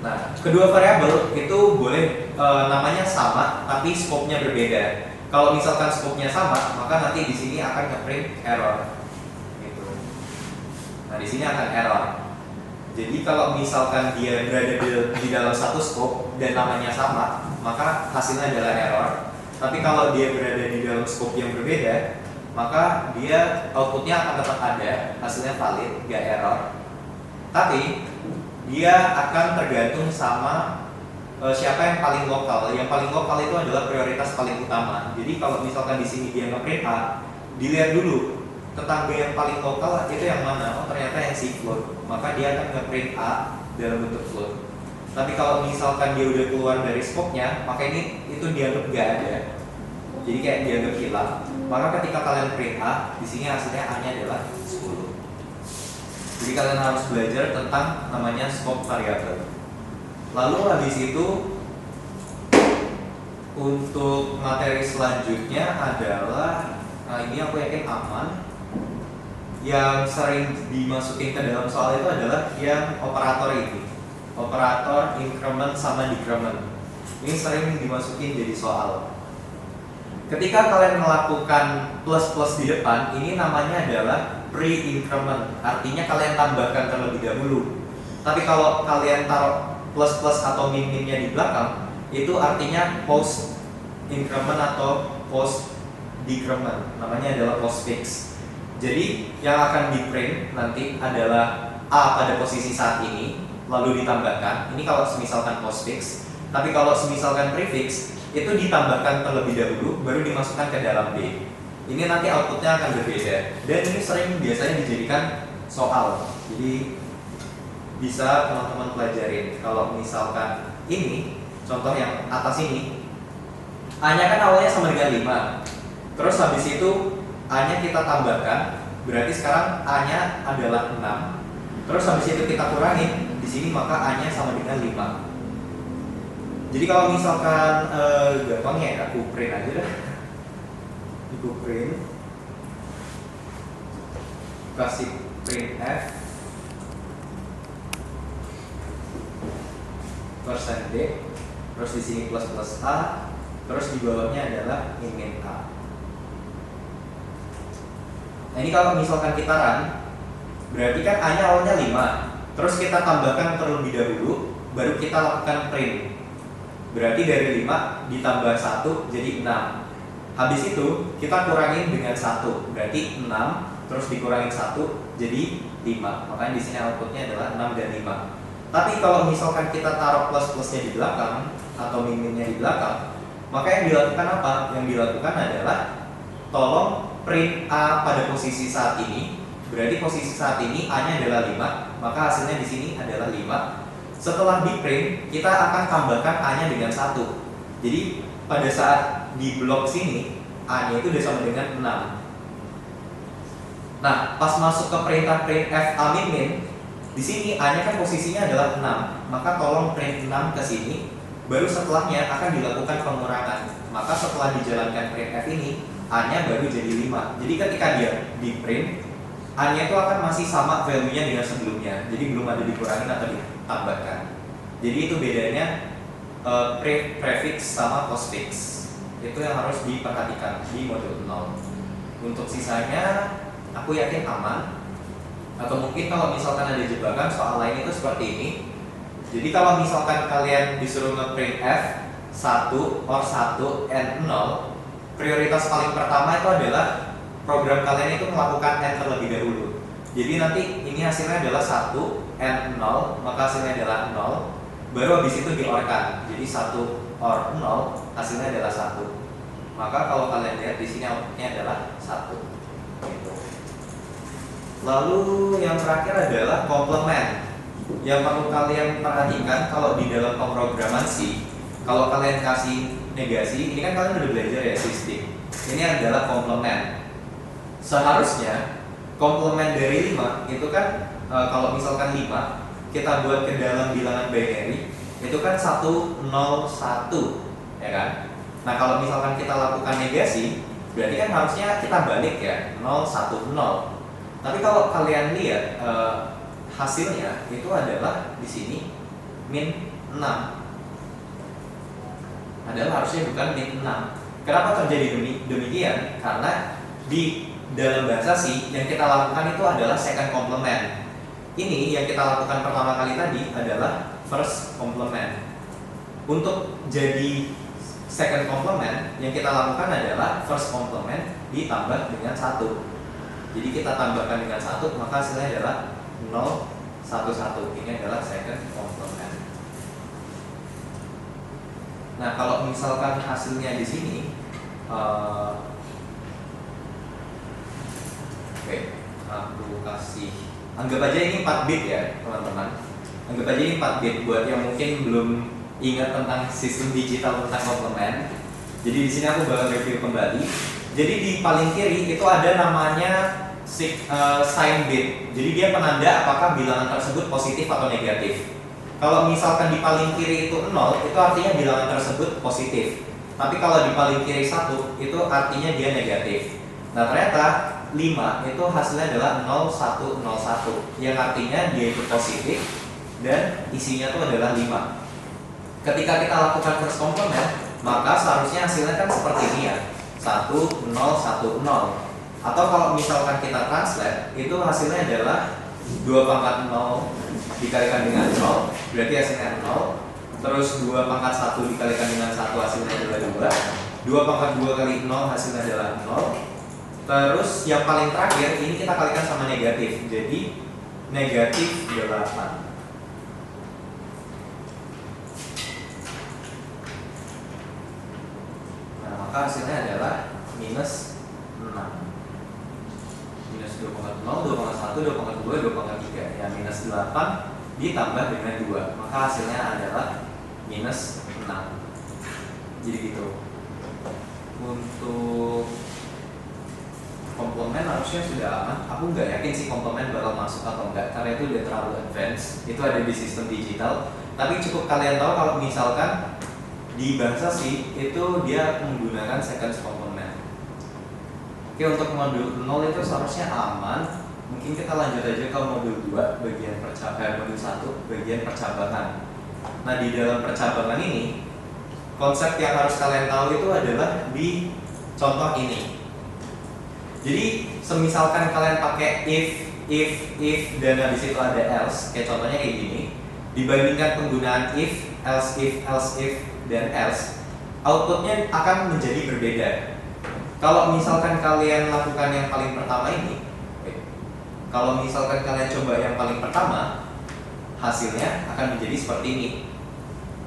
Speaker 2: Nah, kedua variabel itu boleh namanya sama, tapi scope-nya berbeda. Kalau misalkan scope-nya sama, maka nanti di sini akan nge-print error. Gitu. Nah, di sini akan error. Jadi kalau misalkan dia berada di dalam satu scope dan namanya sama, maka hasilnya adalah error. Tapi kalau dia berada di dalam scope yang berbeda, maka dia outputnya akan tetap ada, hasilnya valid, gak error. Tapi dia akan tergantung sama siapa yang paling lokal. Yang paling lokal itu adalah prioritas paling utama. Jadi kalau misalkan di sini dia nge-print A, dilihat dulu tetangga yang paling lokal itu yang mana. Oh ternyata yang si float, maka dia akan nge-print A dalam bentuk float. Tapi kalau misalkan dia udah keluar dari scope-nya, maka ini itu dianggap nggak ada. Jadi kayak dianggap hilang. Maka ketika kalian print A, di sini hasilnya A-nya adalah 10. Jadi kalian harus belajar tentang namanya scope variable. Lalu habis itu untuk materi selanjutnya adalah, nah ini aku yakin aman. Yang sering dimasukin ke dalam soal itu adalah yang operator ini. Operator increment sama decrement. Ini sering dimasukin jadi soal. Ketika kalian melakukan plus-plus di depan, ini namanya adalah pre-increment. Artinya kalian tambahkan terlebih dahulu. Tapi kalau kalian taruh plus-plus atau min-minnya di belakang, itu artinya post-increment atau post-decrement. Namanya adalah post-fix. Jadi yang akan di-print nanti adalah A pada posisi saat ini, lalu ditambahkan. Ini kalau misalkan postfix. Tapi kalau misalkan prefix, itu ditambahkan terlebih dahulu, baru dimasukkan ke dalam B. Ini nanti outputnya akan berbeda. Dan ini sering biasanya dijadikan soal. Jadi bisa teman-teman pelajarin. Kalau misalkan ini, contoh yang atas ini, A-nya kan awalnya sama dengan 5. Terus habis itu A-nya kita tambahkan, berarti sekarang A-nya adalah 6. Terus habis itu kita kurangin di sini, maka A-nya sama dengan 5. Jadi kalau misalkan gampangnya ya, aku print aja dah. Aku print, kasih print F persen D, terus di sini plus plus A, terus di bawahnya adalah min A. Nah ini kalau misalkan kita run, berarti kan A-nya awalnya 5. Terus kita tambahkan terlebih dahulu, baru kita lakukan print. Berarti dari 5 ditambah 1 jadi 6. Habis itu kita kurangin dengan 1, berarti 6. Terus dikurangin 1 jadi 5. Makanya di sini outputnya adalah 6 dan 5. Tapi kalau misalkan kita taruh plus-plusnya di belakang atau min-minnya di belakang, maka yang dilakukan apa? Yang dilakukan adalah tolong print A pada posisi saat ini. Berarti posisi saat ini A-nya adalah 5, maka hasilnya di sini adalah 5. Setelah di print, kita akan tambahkan A-nya dengan 1. Jadi pada saat di blok sini, A-nya itu udah sama dengan 6. Nah, pas masuk ke perintah print F A min min, di sini A-nya kan posisinya adalah 6. Maka tolong print 6 ke sini, baru setelahnya akan dilakukan pengurangan. Maka setelah dijalankan print F ini, A-nya baru jadi 5. Jadi ketika dia di print, A-nya itu akan masih sama value-nya dengan sebelumnya. Jadi belum ada dikurangi atau ditambahkan. Jadi itu bedanya prefix sama postfix. Itu yang harus diperhatikan di modul 0. Untuk sisanya aku yakin aman. Atau mungkin kalau misalkan ada jebakan soal lain itu seperti ini. Jadi kalau misalkan kalian disuruh nge-print F 1 or 1 and 0, prioritas paling pertama itu adalah program kalian itu melakukan N terlebih dahulu. Jadi nanti ini hasilnya adalah 1 and 0, maka hasilnya adalah 0. Baru habis itu di-OR-kan. Jadi 1 or 0 hasilnya adalah 1. Maka kalau kalian lihat di sini outputnya adalah 1. Gitu. Lalu yang terakhir adalah komplement. Yang perlu kalian perhatikan kalau di dalam pemrograman C, kalau kalian kasih negasi, ini kan kalian udah belajar ya sistem. Ini adalah komplement. Seharusnya komplement dari 5 itu kan kalau misalkan 5 kita buat ke dalam bilangan binary itu kan 1 0 1, ya kan? Nah, kalau misalkan kita lakukan negasi, berarti kan harusnya kita balik ya 0 1 0. Tapi kalau kalian lihat hasilnya itu adalah di sini min 6. Padahal harusnya bukan min 6. Kenapa terjadi demikian? Karena di dalam bahasa C yang kita lakukan itu adalah second complement. Ini yang kita lakukan pertama kali tadi adalah first complement. Untuk jadi second complement yang kita lakukan adalah first complement ditambah dengan 1. Jadi kita tambahkan dengan 1, maka hasilnya adalah 0 1 1. Ini adalah second complement. Nah, kalau misalkan hasilnya di sini oke, aku kasih, anggap aja ini 4 bit ya teman-teman. Anggap aja ini 4 bit buat yang mungkin belum ingat tentang sistem digital tentang komplement. Jadi di sini aku bakal review kembali. Jadi di paling kiri itu ada namanya sign bit. Jadi dia penanda apakah bilangan tersebut positif atau negatif. Kalau misalkan di paling kiri itu 0, itu artinya bilangan tersebut positif. Tapi kalau di paling kiri 1, itu artinya dia negatif. Nah ternyata 5 itu hasilnya adalah 0101, yang artinya dia itu positif dan isinya itu adalah 5. Ketika kita lakukan first complement, maka seharusnya hasilnya kan seperti ini ya, 1010. Atau kalau misalkan kita translate, itu hasilnya adalah 2 pangkat 0 dikalikan dengan 0, berarti hasilnya 0. Terus 2 pangkat 1 dikalikan dengan 1 hasilnya adalah 2. 2 pangkat 2 kali 0 hasilnya adalah 0. Terus yang paling terakhir ini kita kalikan sama negatif. Jadi negatif 8. Nah, maka hasilnya adalah minus 6. Minus 2,0, 2,1, 2,2, 2,3. Ya, minus 8 ditambah dengan 2. Maka hasilnya adalah minus 6. Jadi gitu. Untuk komplement harusnya sudah aman. Aku nggak yakin sih komplement bakal masuk atau enggak, karena itu udah terlalu advance. Itu ada di sistem digital. Tapi cukup kalian tahu kalau misalkan di bahasa C itu dia menggunakan sequence complement. Oke, untuk modul 0 itu seharusnya aman. Mungkin kita lanjut aja ke modul 2 bagian modul 1 bagian percabangan. Nah, di dalam percabangan ini konsep yang harus kalian tahu itu adalah di contoh ini. Jadi, semisalkan kalian pakai if dan habis itu ada else, kayak contohnya kayak gini, dibandingkan penggunaan if, else if, dan else, outputnya akan menjadi berbeda. Kalau misalkan kalian lakukan yang paling pertama ini, kalau misalkan kalian coba yang paling pertama, hasilnya akan menjadi seperti ini.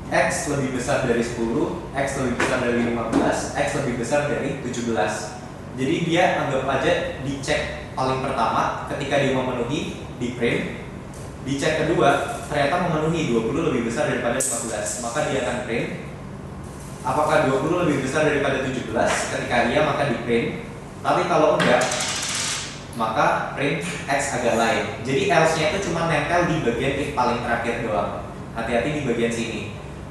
Speaker 2: X lebih besar dari 10, X lebih besar dari 15, X lebih besar dari 17. Jadi dia anggap aja dicek paling pertama ketika dia memenuhi di print, dicek kedua ternyata memenuhi 20 lebih besar daripada 15, maka dia akan print. Apakah 20 lebih besar daripada 17? Ketika iya maka di print. Tapi kalau enggak, maka print X agak lain. Jadi else-nya itu cuma nempel di bagian if paling terakhir doang. Hati-hati di bagian sini.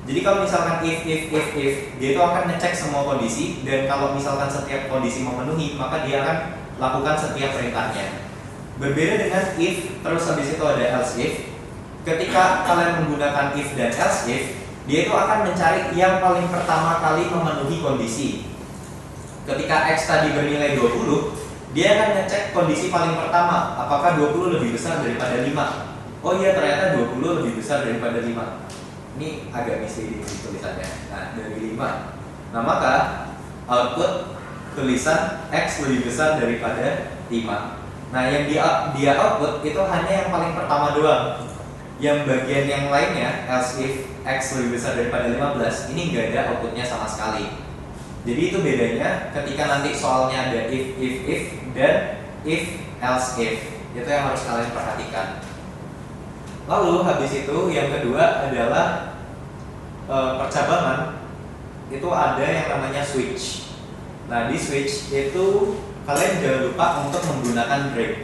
Speaker 2: Jadi kalau misalkan if, dia itu akan ngecek semua kondisi, dan kalau misalkan setiap kondisi memenuhi, maka dia akan lakukan setiap perintahnya. Berbeda dengan if, terus habis itu ada else if. Ketika kalian menggunakan if dan else if, dia itu akan mencari yang paling pertama kali memenuhi kondisi. Ketika X tadi bernilai 20, dia akan ngecek kondisi paling pertama, apakah 20 lebih besar daripada 5. Oh iya, ternyata 20 lebih besar daripada 5. Ini agak misleading tulisannya. Nah, dari 5. Nah, maka output tulisan X lebih besar daripada 5. Nah, yang dia output itu hanya yang paling pertama doang. Yang bagian yang lainnya, else if X lebih besar daripada 15, ini nggak ada outputnya sama sekali. Jadi itu bedanya ketika nanti soalnya ada if, dan if, else if. Itu yang harus kalian perhatikan. Lalu habis itu yang kedua adalah percabangan. Itu ada yang namanya switch. Nah, di switch itu kalian jangan lupa untuk menggunakan break.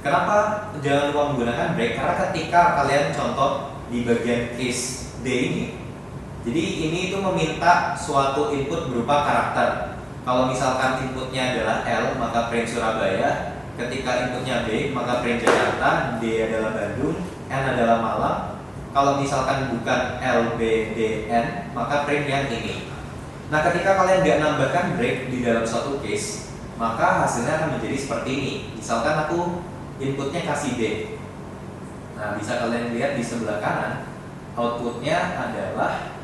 Speaker 2: Kenapa jangan lupa menggunakan break? Karena ketika kalian contoh di bagian case D ini, jadi ini itu meminta suatu input berupa karakter. Kalau misalkan inputnya adalah L, maka print Surabaya. Ketika inputnya B, maka print Jakarta. D adalah Bandung, N adalah Malang. Kalau misalkan bukan L, B, D, N, maka print yang ini. Nah, ketika kalian nggak nambahkan break di dalam suatu case, maka hasilnya akan menjadi seperti ini. Misalkan aku inputnya kasih B. Nah, bisa kalian lihat di sebelah kanan, outputnya adalah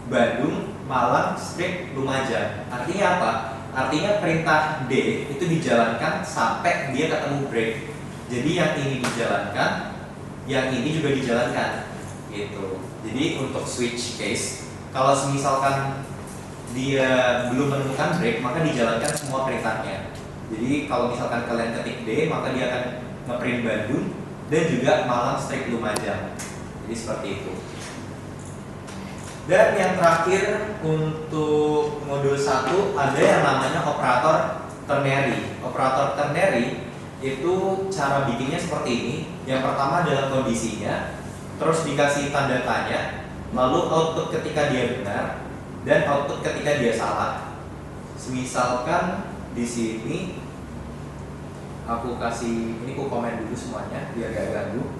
Speaker 2: Bandung, Malang, strip, Lumajang. Artinya apa? Artinya perintah D itu dijalankan sampai dia ketemu break. Jadi yang ini dijalankan, yang ini juga dijalankan, gitu. Jadi untuk switch case, kalau misalkan dia belum menemukan break, maka dijalankan semua perintahnya. Jadi kalau misalkan kalian ketik D, maka dia akan ngeprint Bandung. dan juga Malang Strict Lumajang. Jadi seperti itu. Dan yang terakhir untuk modul 1 ada yang namanya operator ternary. Operator ternary itu cara bikinnya seperti ini. Yang pertama adalah kondisinya, terus dikasih tanda tanya, lalu output ketika dia benar dan output ketika dia salah. Misalkan di sini aku kasih, ini aku komen dulu semuanya biar gak ganggu.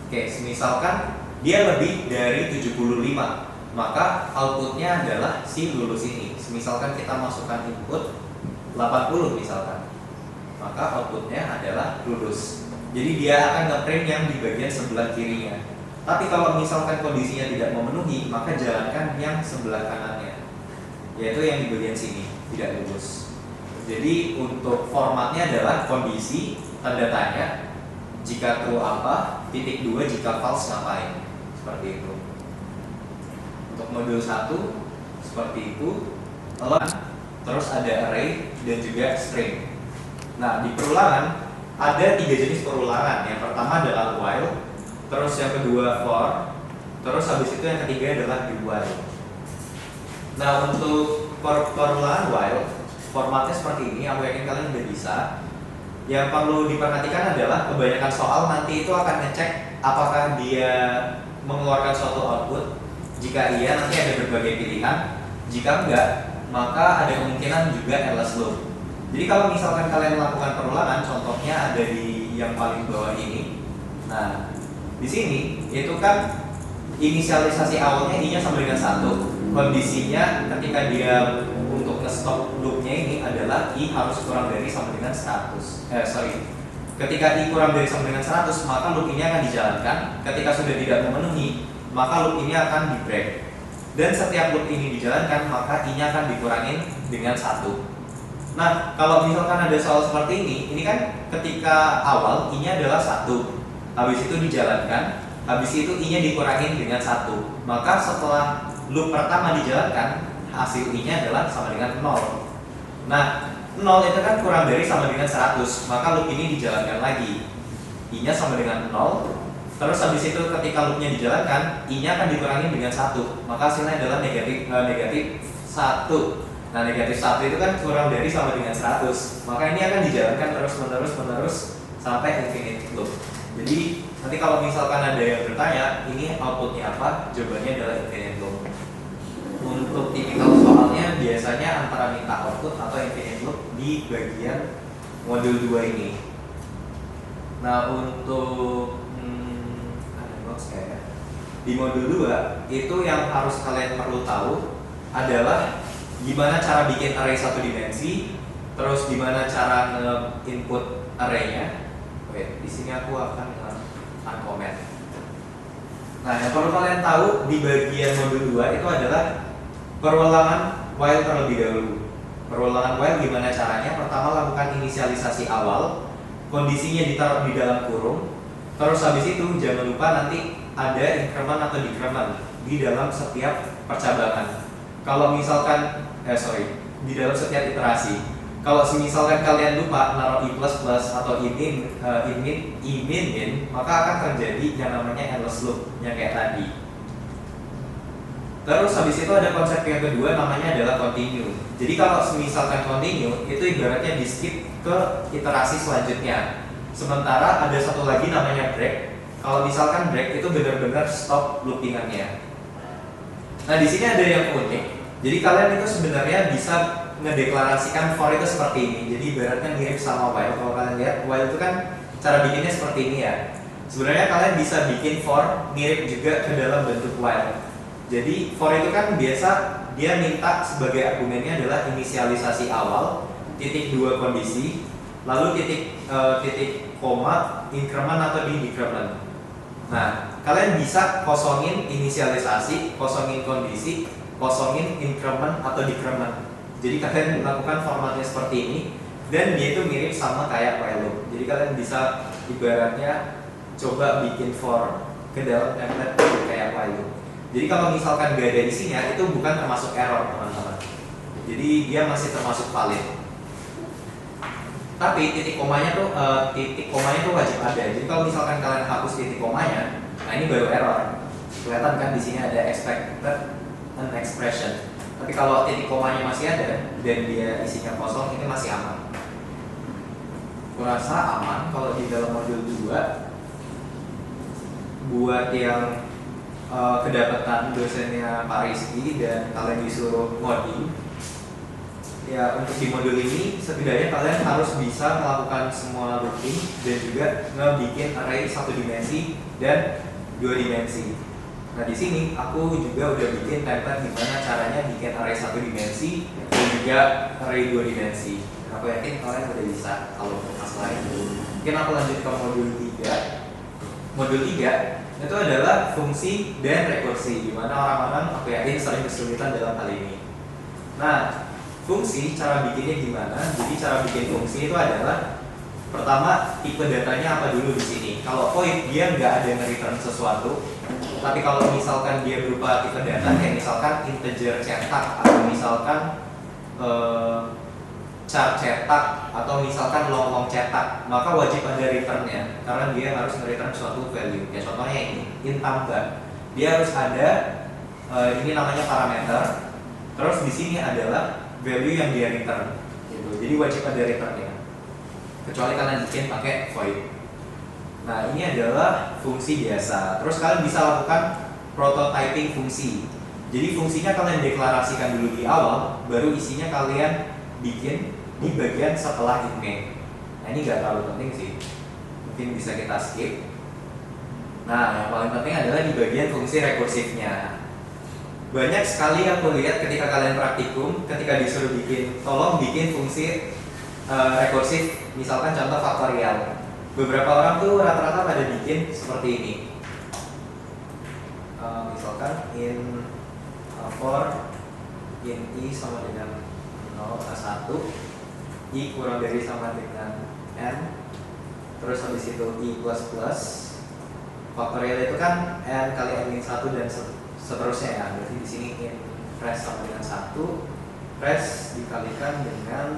Speaker 2: Oke, misalkan dia lebih dari 75, maka outputnya adalah si lulus ini. Misalkan kita masukkan input 80 misalkan, maka outputnya adalah lulus. Jadi dia akan nge-print yang di bagian sebelah kirinya. Tapi kalau misalkan kondisinya tidak memenuhi, maka jalankan yang sebelah kanannya, yaitu yang di bagian sini, tidak lulus. Jadi untuk formatnya adalah kondisi, tanda tanya, jika true apa, titik 2 jika false ngapain. Seperti itu. Untuk modul 1 seperti itu. Terus ada array dan juga string. Nah, di perulangan ada 3 jenis perulangan. Yang pertama adalah while, terus yang kedua for, terus habis itu yang ketiga adalah do while. Nah, untuk perulangan while formatnya seperti ini, aku yakin kalian udah bisa. Yang perlu diperhatikan adalah kebanyakan soal nanti itu akan ngecek apakah dia mengeluarkan suatu output. Jika iya, nanti ada berbagai pilihan. Jika enggak, maka ada kemungkinan juga endless loop. Jadi kalau misalkan kalian melakukan perulangan, contohnya ada di yang paling bawah ini. Nah, di sini itu kan inisialisasi awalnya i-nya sama dengan 1. Kondisinya ketika dia untuk nge-stop loopnya ini adalah i harus kurang dari sama dengan 100. Ketika i kurang dari sama dengan 100, maka loop ini akan dijalankan. Ketika sudah tidak memenuhi, maka loop ini akan di-break. Dan setiap loop ini dijalankan, maka i-nya akan dikurangin dengan 1. Nah, kalau misalkan ada soal seperti ini kan ketika awal i-nya adalah 1. Habis itu dijalankan, habis itu i-nya dikurangin dengan 1. Maka setelah loop pertama dijalankan, hasil i-nya adalah sama dengan 0. Nah, 0 itu kan kurang dari sama dengan 100, maka loop ini dijalankan lagi. I-nya sama dengan 0. Terus habis itu ketika loopnya dijalankan, i-nya akan dikurangi dengan 1, maka hasilnya adalah negatif 1. Nah, negatif 1 itu kan kurang dari sama dengan 100, maka ini akan dijalankan terus-menerus sampai infinite loop. Jadi nanti kalau misalkan ada yang bertanya, ini outputnya apa? Jawabannya adalah infinite loop. Untuk tipikal soalnya biasanya antara minta output atau infinite loop di bagian modul 2 ini. Nah, untuk di modul 2 itu yang harus kalian perlu tahu adalah gimana cara bikin array 1 dimensi, terus gimana cara nge-input arraynya. Oke, di sini aku akan uncomment. Nah, yang perlu kalian tahu di bagian modul 2 itu adalah perulangan while terlebih dahulu. Perulangan while gimana caranya? Pertama, lakukan inisialisasi awal, kondisinya ditaruh di dalam kurung. Terus habis itu jangan lupa nanti ada increment atau decrement di dalam setiap percabangan. Kalau misalkan di dalam setiap iterasi. Kalau misalkan kalian lupa naruh i++ atau min, maka akan terjadi yang namanya endless loop yang kayak tadi. Terus habis itu ada konsep yang kedua namanya adalah continue. Jadi kalau misalkan continue itu ibaratnya di skip ke iterasi selanjutnya. Sementara ada satu lagi namanya break. Kalau misalkan break itu benar-benar stop loopingannya. Nah, di sini ada yang unik. Jadi kalian itu sebenarnya bisa ngedeklarasikan for itu seperti ini. Jadi ibaratnya mirip sama while. Kalau kalian lihat while itu kan cara bikinnya seperti ini ya. Sebenarnya kalian bisa bikin for mirip juga ke dalam bentuk while. Jadi for itu kan biasa dia minta sebagai argumennya adalah inisialisasi awal, titik 2 kondisi, lalu titik koma, increment atau decrement. Nah, kalian bisa kosongin inisialisasi, kosongin kondisi, kosongin increment atau decrement. Jadi kalian melakukan formatnya seperti ini, dan dia itu mirip sama kayak while loop. Jadi kalian bisa ibaratnya coba bikin for ke dalam template kayak while loop. Jadi kalau misalkan gak ada isinya, itu bukan termasuk error, teman-teman. Jadi dia masih termasuk valid. Tapi titik komanya tuh wajib ada. Jadi kalau misalkan kalian hapus titik komanya, nah ini baru error. Kelihatan kan di sini ada expected an expression. Tapi kalau titik komanya masih ada dan dia isinya kosong, itu masih aman. Kurasa aman kalau di dalam modul 2 buat yang kedapatan dosennya Pak Rizky dan kalian disuruh ngoding. Ya untuk di modul ini setidaknya kalian harus bisa melakukan semua routine dan juga ngebikin array 1 dimensi dan 2 dimensi. Nah di sini aku juga udah bikin template gimana caranya bikin array 1 dimensi dan juga array 2 dimensi. Dan aku yakin kalian udah bisa kalau masalah itu. Mungkin aku lanjut ke modul 3. Modul 3 itu adalah fungsi dan rekursi, dimana orang-orang aku yakin sering kesulitan dalam hal ini. Nah fungsi cara bikinnya gimana? Jadi cara bikin fungsi itu adalah pertama tipe datanya apa dulu di sini. Kalau void dia nggak ada nge-return sesuatu. Tapi kalau misalkan dia berupa tipe data kayak misalkan integer cetak atau misalkan char cetak atau misalkan long cetak, maka wajib ada returnnya karena dia harus nge-return suatu value. Ya contohnya ini int tambah, dia harus ada ini namanya parameter. Terus di sini adalah value yang dia return gitu. Jadi wajib ada returnnya. Kecuali kalian bikin pakai void. Nah ini adalah fungsi biasa. Terus kalian bisa lakukan prototyping fungsi. Jadi fungsinya kalian deklarasikan dulu di awal, baru isinya kalian bikin di bagian setelah it main. Nah ini nggak terlalu penting sih, mungkin bisa kita skip. Nah yang paling penting adalah di bagian fungsi rekursifnya. Banyak sekali yang aku lihat ketika kalian praktikum, ketika disuruh bikin, tolong bikin fungsi rekursif, misalkan contoh faktorial. Beberapa orang tuh rata-rata pada bikin seperti ini. Misalkan in for in i sama dengan 0 plus 1, i kurang dari sama dengan n, terus habis itu i plus plus. Faktorial itu kan n kali n min 1 dan seterusnya ya. Berarti di sini in res sama dengan 1, res dikalikan dengan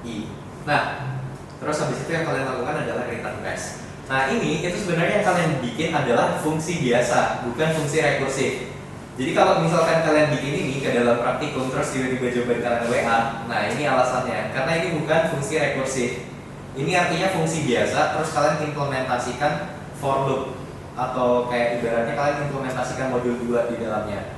Speaker 2: i. Nah, terus habis itu yang kalian lakukan adalah return res. Nah ini itu sebenarnya yang kalian bikin adalah fungsi biasa, bukan fungsi rekursif. Jadi kalau misalkan kalian bikin ini ke dalam praktikum terus tiba-tiba jawaban kalian WA, nah ini alasannya, karena ini bukan fungsi rekursif. Ini artinya fungsi biasa, terus kalian implementasikan for loop atau kayak ibaratnya kalian implementasikan modul 2 di dalamnya.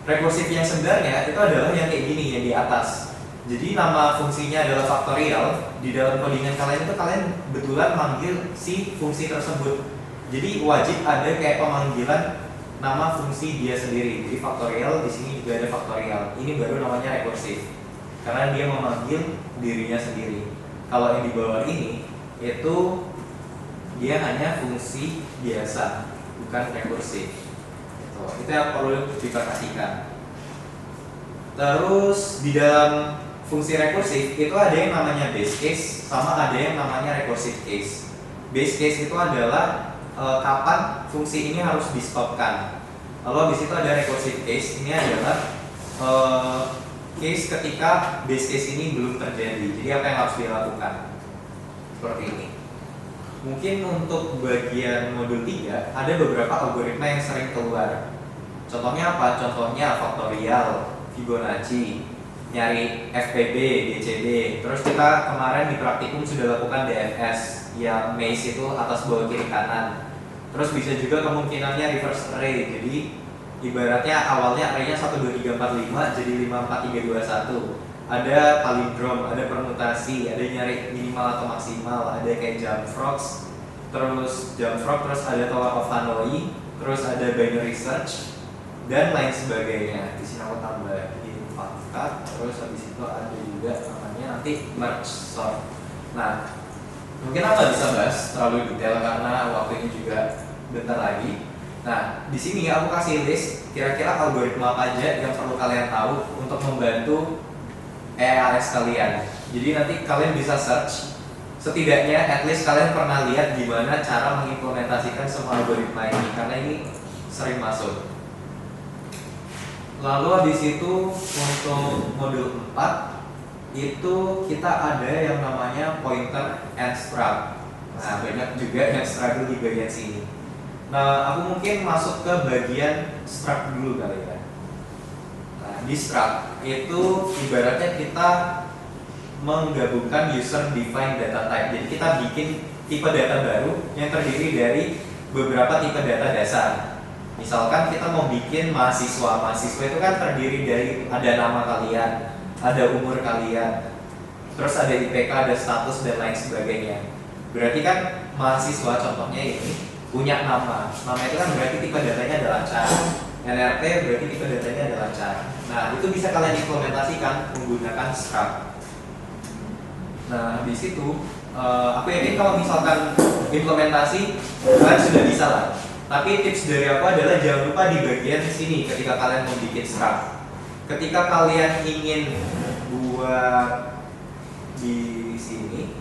Speaker 2: Rekursif yang sebenarnya itu adalah yang kayak gini, yang di atas. Jadi nama fungsinya adalah faktorial. Di dalam codingan kalian itu kalian betulan manggil si fungsi tersebut. Jadi wajib ada kayak pemanggilan nama fungsi dia sendiri. Jadi faktorial di sini juga ada faktorial. Ini baru namanya rekursif karena dia memanggil dirinya sendiri. Kalau yang di bawah ini itu dia hanya fungsi biasa, bukan rekursif. Itu yang perlu diperhatikan. Terus di dalam fungsi rekursif itu ada yang namanya base case sama ada yang namanya recursive case. Base case itu adalah kapan fungsi ini harus di stopkan. Lalu habis itu ada recursive case, ini adalah case ketika base case ini belum terjadi. Jadi apa yang harus dilakukan? Seperti ini. Mungkin untuk bagian modul 3 ada beberapa algoritma yang sering keluar. Contohnya apa? Contohnya faktorial, Fibonacci, nyari FPB, DCB. Terus kita kemarin di praktikum sudah lakukan DNS yang maze itu atas bawah kiri kanan. Terus bisa juga kemungkinannya reverse array. Jadi ibaratnya awalnya arraynya 1 2 3 4 5 jadi 5 4 3 2 1. Ada palindrom, ada permutasi, ada nyari minimal atau maksimal, ada kayak jump frogs, terus ada Tower of Hanoi, terus ada binary search dan lain sebagainya. Di sini aku tambah terus habis itu ada juga namanya nanti merge sort. Nah, mungkin aku nggak bisa bahas terlalu detail karena waktunya juga bentar lagi. Nah, di sini aku kasih list kira-kira algoritma apa aja yang perlu kalian tahu untuk membantu EAS kalian. Jadi nanti kalian bisa search. Setidaknya at least kalian pernah lihat gimana cara mengimplementasikan semua algoritma ini karena ini sering masuk. Lalu habis itu untuk modul 4 itu kita ada yang namanya pointer and struct. Nah, banyak juga yang struggle di bagian sini. Nah, aku mungkin masuk ke bagian struct dulu kali ya. Nah, di struct itu ibaratnya kita menggabungkan user defined data type. Jadi kita bikin tipe data baru yang terdiri dari beberapa tipe data dasar. Misalkan kita mau bikin mahasiswa itu kan terdiri dari ada nama kalian, ada umur kalian, terus ada IPK, ada status dan lain sebagainya. Berarti kan mahasiswa contohnya ini punya nama itu kan berarti tipe datanya adalah char. NRT berarti tipe datanya adalah char. Nah, itu bisa kalian implementasikan menggunakan struct. Nah, di situ aku yakin kalau misalkan implementasi kalian sudah bisa lah. Tapi tips dari aku adalah jangan lupa di bagian sini ketika kalian mau bikin struct. Ketika kalian ingin buat di sini,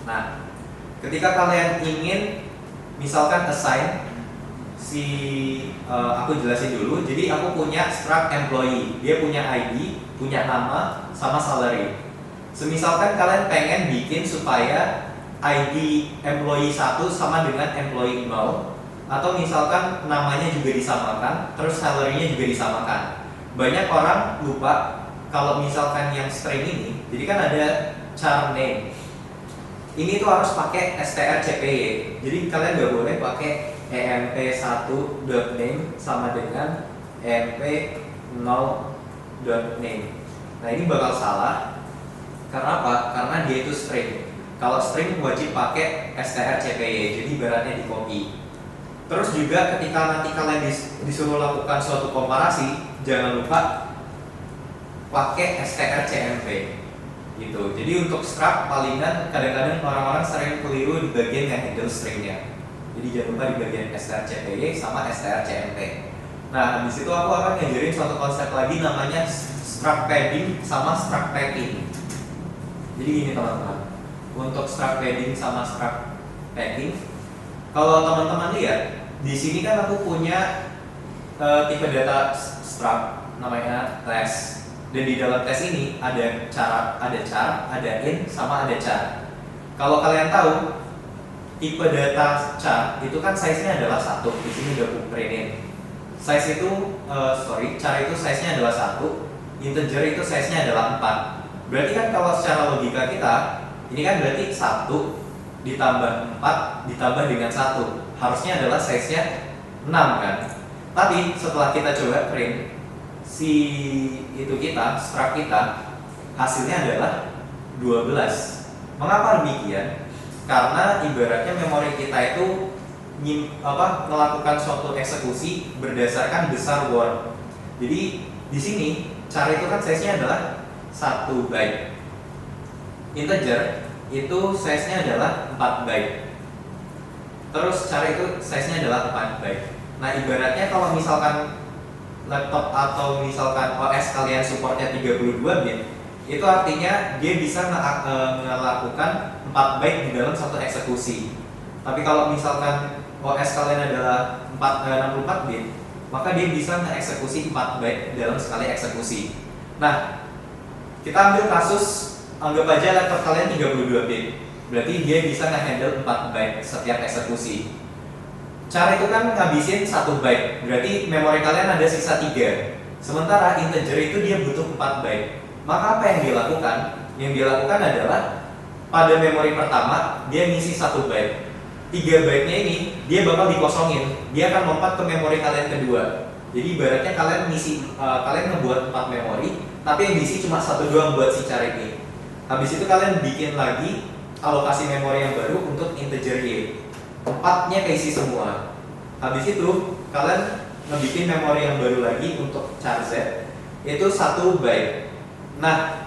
Speaker 2: nah, ketika kalian ingin misalkan assign aku jelasin dulu. Jadi aku punya struct employee, dia punya ID, punya nama, sama salary. Semisalkan kalian pengen bikin supaya ID employee 1 sama dengan employee 0, atau misalkan namanya juga disamakan, terus salary-nya juga disamakan. Banyak orang lupa kalau misalkan yang string ini, jadi kan ada char name. Ini tuh harus pakai strcpy. Jadi kalian nggak boleh pakai emp1.name sama dengan emp0.name. Nah, ini bakal salah. Karena apa? Karena dia itu string. Kalau string wajib pakai strcpy. Jadi ibaratnya di copy. Terus juga ketika nanti kalian disuruh lakukan suatu komparasi, jangan lupa pakai strcmp gitu. Jadi untuk struct palingan kadang-kadang orang-orang sering keliru di bagian yang handle stringnya. Jadi jangan lupa di bagian strcpy sama strcmp. Nah, di situ aku akan ngajarin suatu konsep lagi namanya struct padding sama struct packing. Jadi gini teman-teman, untuk struct padding sama struct packing, kalau teman-teman lihat di sini kan aku punya tipe data struct namanya test, dan di dalam tes ini ada char, ada int, sama ada char. Kalau kalian tahu tipe data char itu kan size-nya adalah 1. Di sini udah aku printin. Size itu char itu size-nya adalah 1, integer itu size-nya adalah 4. Berarti kan kalau secara logika kita, ini kan berarti 1 ditambah 4 ditambah dengan 1 harusnya adalah size-nya 6 kan. Tapi setelah kita coba print struct kita, hasilnya adalah 12. Mengapa demikian? Karena ibaratnya memori kita itu melakukan suatu eksekusi berdasarkan besar word. Jadi di sini char itu kan size-nya adalah 1 byte. Integer itu size-nya adalah 4 byte. Terus char itu size-nya adalah 4 byte. Nah, ibaratnya kalau misalkan laptop atau misalkan OS kalian supportnya 32 bit, itu artinya dia bisa melakukan 4 byte di dalam satu eksekusi. Tapi kalau misalkan OS kalian adalah 64 bit, maka dia bisa mengeksekusi 4 byte dalam sekali eksekusi. Nah, kita ambil kasus, anggap aja laptop kalian 32 bit. Berarti dia bisa nge-handle 4 byte setiap eksekusi. Char itu kan ngabisin 1 byte, berarti memori kalian ada sisa 3. Sementara integer itu dia butuh 4 byte. Maka apa yang dilakukan? Yang dilakukan adalah pada memori pertama dia ngisi 1 byte. 3 byte-nya ini dia bakal dikosongin. Dia akan lompat ke memori kalian kedua. Jadi ibaratnya kalian ngebuat 4 memori, tapi yang diisi cuma 1 doang buat si char ini. Habis itu kalian bikin lagi alokasi memori yang baru untuk integer y. 4-nya keisi semua. Habis itu kalian ngebikin memori yang baru lagi untuk char z, itu 1 byte. Nah,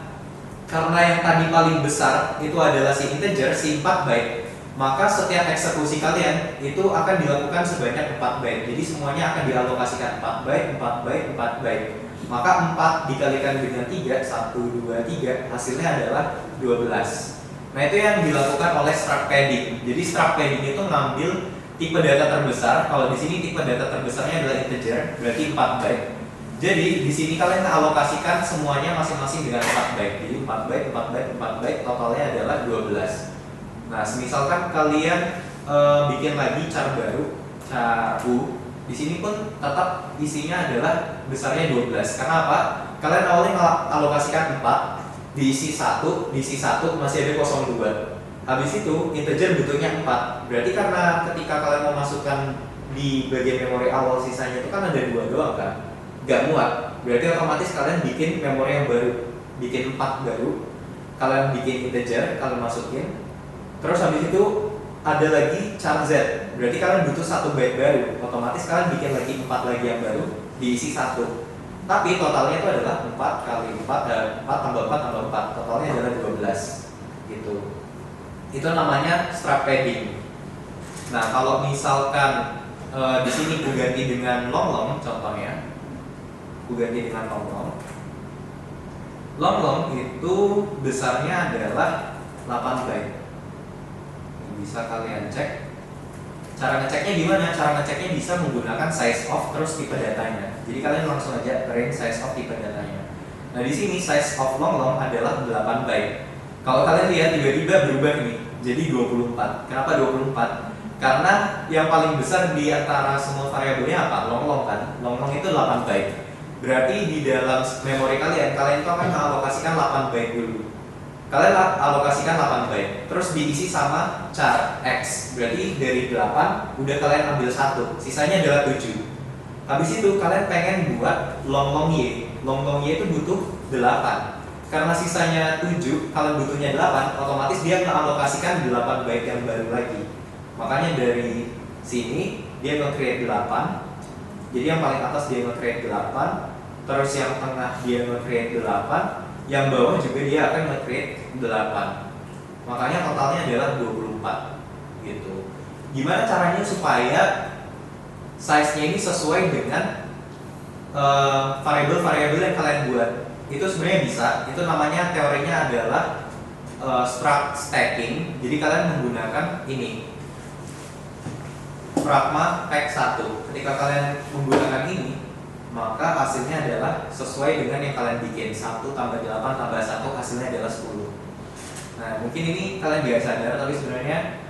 Speaker 2: karena yang tadi paling besar itu adalah si integer, si 4 byte, maka setiap eksekusi kalian itu akan dilakukan sebanyak 4 byte. Jadi semuanya akan dialokasikan 4 byte, 4 byte, 4 byte. Maka 4 dikalikan dengan 3, 1, 2, 3, hasilnya adalah 12. Nah, itu yang dilakukan oleh struct padding. Jadi struct padding itu ngambil tipe data terbesar. Kalau di sini tipe data terbesarnya adalah integer, berarti 4 byte. Jadi di sini kalian alokasikan semuanya masing-masing dengan 4 byte. Jadi 4 byte, 4 byte, 4 byte, totalnya adalah 12. Nah, misalkan kalian bikin lagi char baru, char U, di sini pun tetap isinya adalah besarnya 12. Karena apa? Kalian awalnya alokasikan 4, diisi 1, diisi 1 masih ada 02. Habis itu integer butuhnya 4. Berarti karena ketika kalian mau masukkan di bagian memori awal sisanya itu kan ada 2 doang kan? Gak muat, berarti otomatis kalian bikin memori yang baru, bikin 4 baru, kalian bikin integer, kalian masukin, terus habis itu ada lagi char Z, berarti kalian butuh 1 byte baru, otomatis kalian bikin lagi 4 lagi yang baru, diisi 1. Tapi totalnya itu adalah 4 kali 4, 4 tambah 4 tambah 4, totalnya adalah 12 gitu. Itu namanya strap padding. Nah, kalau misalkan di sini gue ganti dengan long long contohnya, gue ganti dengan long long. Long long itu besarnya adalah 8 byte. Bisa kalian cek. Cara ngeceknya gimana? Cara ngeceknya bisa menggunakan size of terus tipe datanya. Jadi kalian langsung aja print size of tipe datanya. Nah, di sini size of long long adalah 8 byte. Kalau kalian lihat tiba-tiba berubah nih jadi 24. Kenapa 24? Karena yang paling besar di antara semua variabelnya apa? Long long kan. Long long itu 8 byte. Berarti di dalam memori kalian itu akan mengalokasikan 8 byte dulu. Kalian alokasikan 8 byte, terus diisi sama char X. Berarti dari 8 udah kalian ambil 1, sisanya adalah 7. Habis itu kalian pengen buat long long Y. Long long Y itu butuh 8. Karena sisanya 7, kalian butuhnya 8, otomatis dia mengalokasikan 8 byte yang baru lagi. Makanya dari sini dia nge-create 8. Jadi yang paling atas dia nge-create 8, terus yang tengah dia nge-create 8, yang bawah juga dia akan nge-create 8. Makanya totalnya adalah 24 gitu. Gimana caranya supaya size-nya ini sesuai dengan variabel-variabel yang kalian buat? Itu sebenarnya bisa. Itu namanya teorinya adalah struct stacking. Jadi kalian menggunakan ini pragma pack 1. Ketika kalian menggunakan ini, maka hasilnya adalah sesuai dengan yang kalian bikin. 1 tambah 8 tambah 1 hasilnya adalah 10. Nah, mungkin ini kalian gak sadar, tapi sebenarnya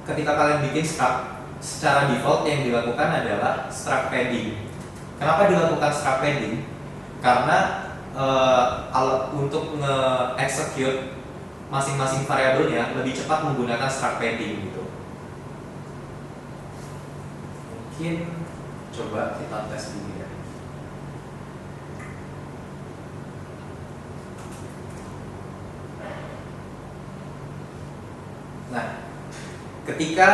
Speaker 2: ketika kalian bikin struct, secara default yang dilakukan adalah struct padding. Kenapa dilakukan struct padding? Karena untuk nge-execute masing-masing variabelnya lebih cepat menggunakan struct padding gitu. Mungkin coba kita tes dulu ya. Nah, ketika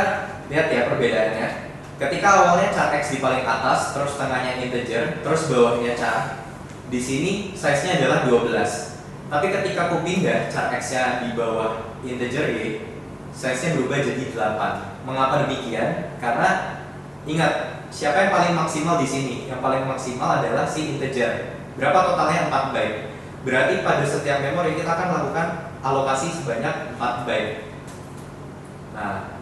Speaker 2: lihat ya perbedaannya. Ketika awalnya char X di paling atas, terus tengahnya integer, terus bawahnya char. Di sini size-nya adalah 12. Tapi ketika aku pindah char X-nya di bawah integer Y, size-nya berubah jadi 8. Mengapa demikian? Karena ingat, siapa yang paling maksimal di sini? Yang paling maksimal adalah si integer. Berapa totalnya? 4 byte. Berarti pada setiap memori kita akan melakukan alokasi sebanyak 4 byte. Nah,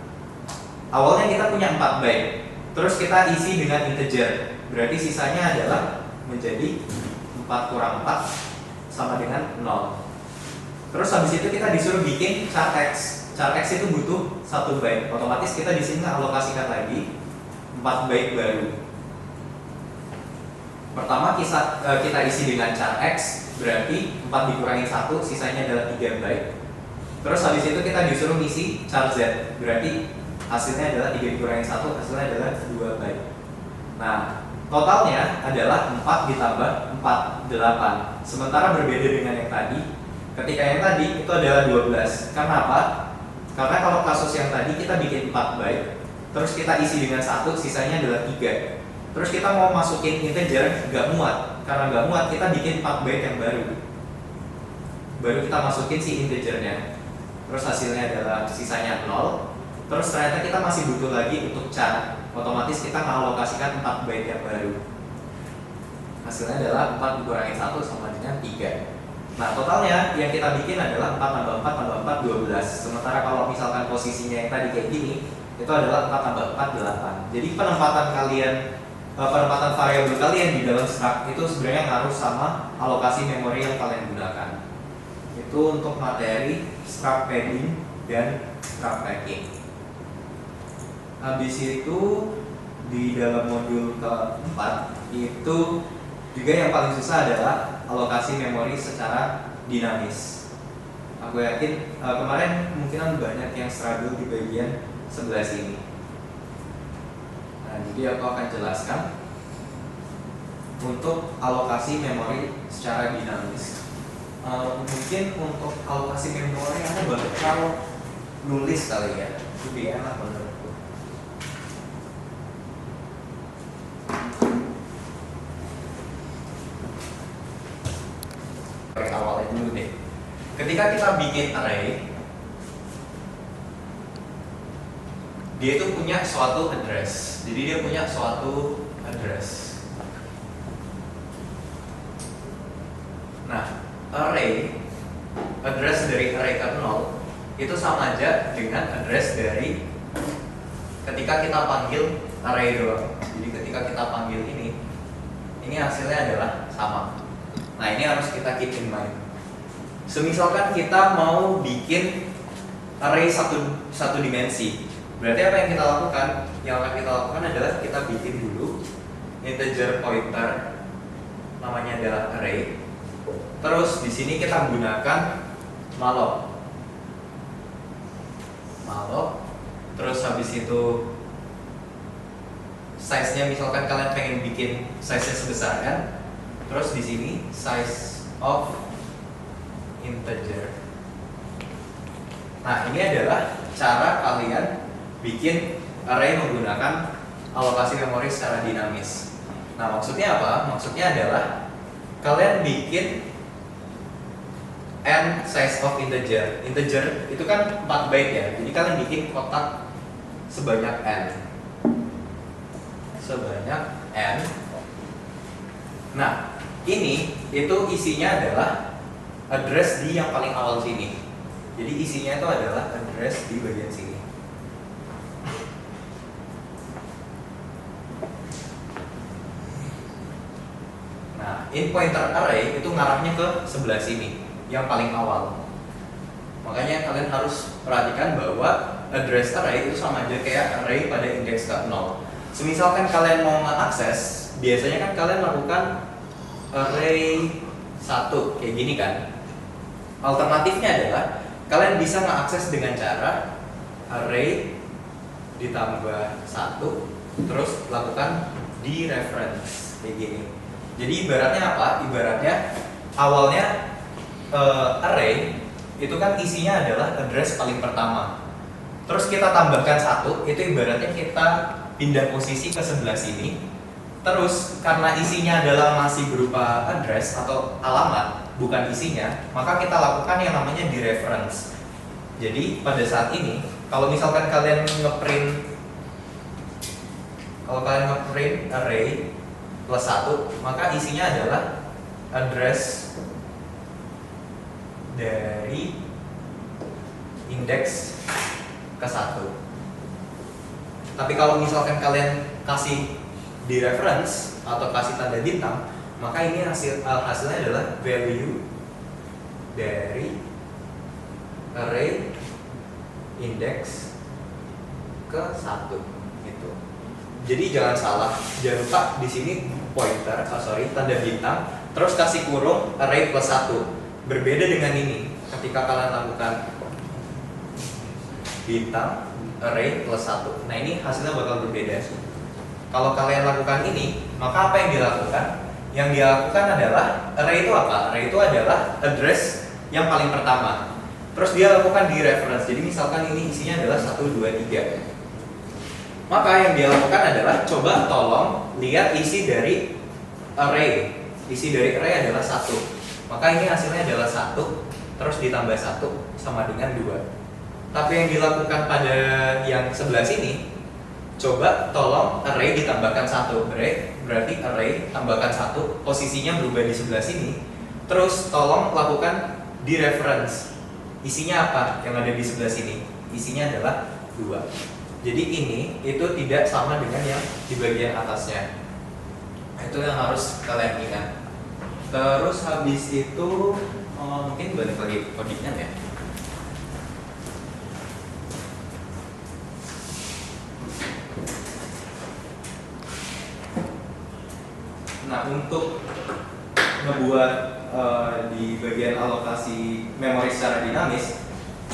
Speaker 2: awalnya kita punya 4 byte. Terus kita isi dengan integer. Berarti sisanya adalah menjadi 4 kurang 4 sama dengan 0. Terus habis itu kita disuruh bikin char X. Char X itu butuh 1 byte. Otomatis kita di sini alokasikan lagi 4 byte baru. Pertama kita isi dengan char X, berarti 4 dikurangi 1, sisanya adalah 3 byte. Terus habis itu kita disuruh isi char Z, berarti hasilnya adalah 3 dikurangi 1, hasilnya adalah 2 byte. Nah, totalnya adalah 4 ditambah 4, 8. Sementara berbeda dengan yang tadi, ketika yang tadi itu adalah 12. Karena apa? Karena kalau kasus yang tadi kita bikin 4 byte, terus kita isi dengan 1, sisanya adalah 3. Terus kita mau masukin integer, nggak muat. Karena nggak muat, kita bikin 4 byte yang baru. Baru kita masukin si integernya. Terus hasilnya adalah sisanya 0. Terus ternyata kita masih butuh lagi untuk char. Otomatis kita mengalokasikan 4 byte yang baru. Hasilnya adalah 4 dikurangi 1 sama dengan 3. Nah, totalnya yang kita bikin adalah 4 tambah 4 tambah 4, 12. Sementara kalau misalkan posisinya yang tadi kayak gini, itu adalah 4 tambah 4, 8. Jadi penempatan kalian penempatan variabel kalian di dalam struct itu sebenarnya ngaruh sama alokasi memori yang kalian gunakan. Itu untuk materi struct padding dan struct packing. Habis itu di dalam modul keempat itu juga yang paling susah adalah alokasi memori secara dinamis. Aku yakin kemarin kemungkinan banyak yang struggle di bagian sebelah sini. Nah, jadi aku akan jelaskan untuk alokasi memori secara dinamis. Mungkin untuk alokasi memori aku bakal nulis kali ya, lebih enak menurutku. Awalnya dulu deh. Ketika kita bikin array, dia itu punya suatu address. Jadi dia punya suatu address. Nah, address dari array ke 0 itu sama aja dengan address dari ketika kita panggil array doang. Jadi ketika kita panggil ini hasilnya adalah sama. Nah, ini harus kita keep in mind. Semisalkan kita mau bikin array satu dimensi, berarti apa yang kita lakukan? Yang akan kita lakukan adalah kita bikin dulu integer pointer, namanya adalah array. Terus di sini kita gunakan malloc. Terus habis itu size-nya misalkan kalian pengen bikin size-nya sebesar n. Terus di sini size of integer. Nah, ini adalah cara kalian bikin array menggunakan alokasi memori secara dinamis. Nah, maksudnya apa? Maksudnya adalah kalian bikin n size of integer. Integer itu kan 4 byte ya. Jadi kalian bikin kotak sebanyak n. Nah, ini itu isinya adalah address di yang paling awal sini. Jadi isinya itu adalah address di bagian sini. Nah, in pointer array itu ngarahnya ke sebelah sini, yang paling awal. Makanya kalian harus perhatikan bahwa address array itu sama aja kayak array pada indeks ke 0. Semisalkan kalian mau mengakses, biasanya kan kalian lakukan array 1 kayak gini kan. Alternatifnya adalah kalian bisa mengakses dengan cara array ditambah 1 terus lakukan dereference kayak gini. Jadi ibaratnya apa? Ibaratnya awalnya array itu kan isinya adalah address paling pertama. Terus kita tambahkan 1, itu ibaratnya kita pindah posisi ke sebelah sini. Terus karena isinya adalah masih berupa address atau alamat, bukan isinya, maka kita lakukan yang namanya dereference. Jadi pada saat ini, kalau misalkan kalian ngeprint array plus 1, maka isinya adalah address dari indeks ke 1. Tapi kalau misalkan kalian kasih dereference atau kasih tanda bintang, maka ini hasilnya adalah value dari array indeks ke 1 gitu. Jadi jangan salah, jangan lupa di sini pointer, tanda bintang, terus kasih kurung array plus 1. Berbeda dengan ini, ketika kalian lakukan bintang array plus 1. Nah, ini hasilnya bakal berbeda. Kalau kalian lakukan ini, maka apa yang dilakukan? Yang dilakukan adalah array itu apa? Array itu adalah address yang paling pertama. Terus dia lakukan dereference. Jadi misalkan ini isinya adalah 1, 2, 3. Maka yang dia lakukan adalah coba tolong lihat isi dari array. Isi dari array adalah 1. Maka ini hasilnya adalah 1, terus ditambah 1 sama dengan 2. Tapi yang dilakukan pada yang sebelah sini, coba tolong array ditambahkan 1. Berarti array tambahkan 1, posisinya berubah di sebelah sini. Terus tolong lakukan dereference. Isinya apa yang ada di sebelah sini? Isinya adalah 2. Jadi ini itu tidak sama dengan yang di bagian atasnya. Itu yang harus kalian ingat. Terus habis itu mungkin balik lagi ke codingan ya. Nah, untuk ngebuat di bagian alokasi memori secara dinamis,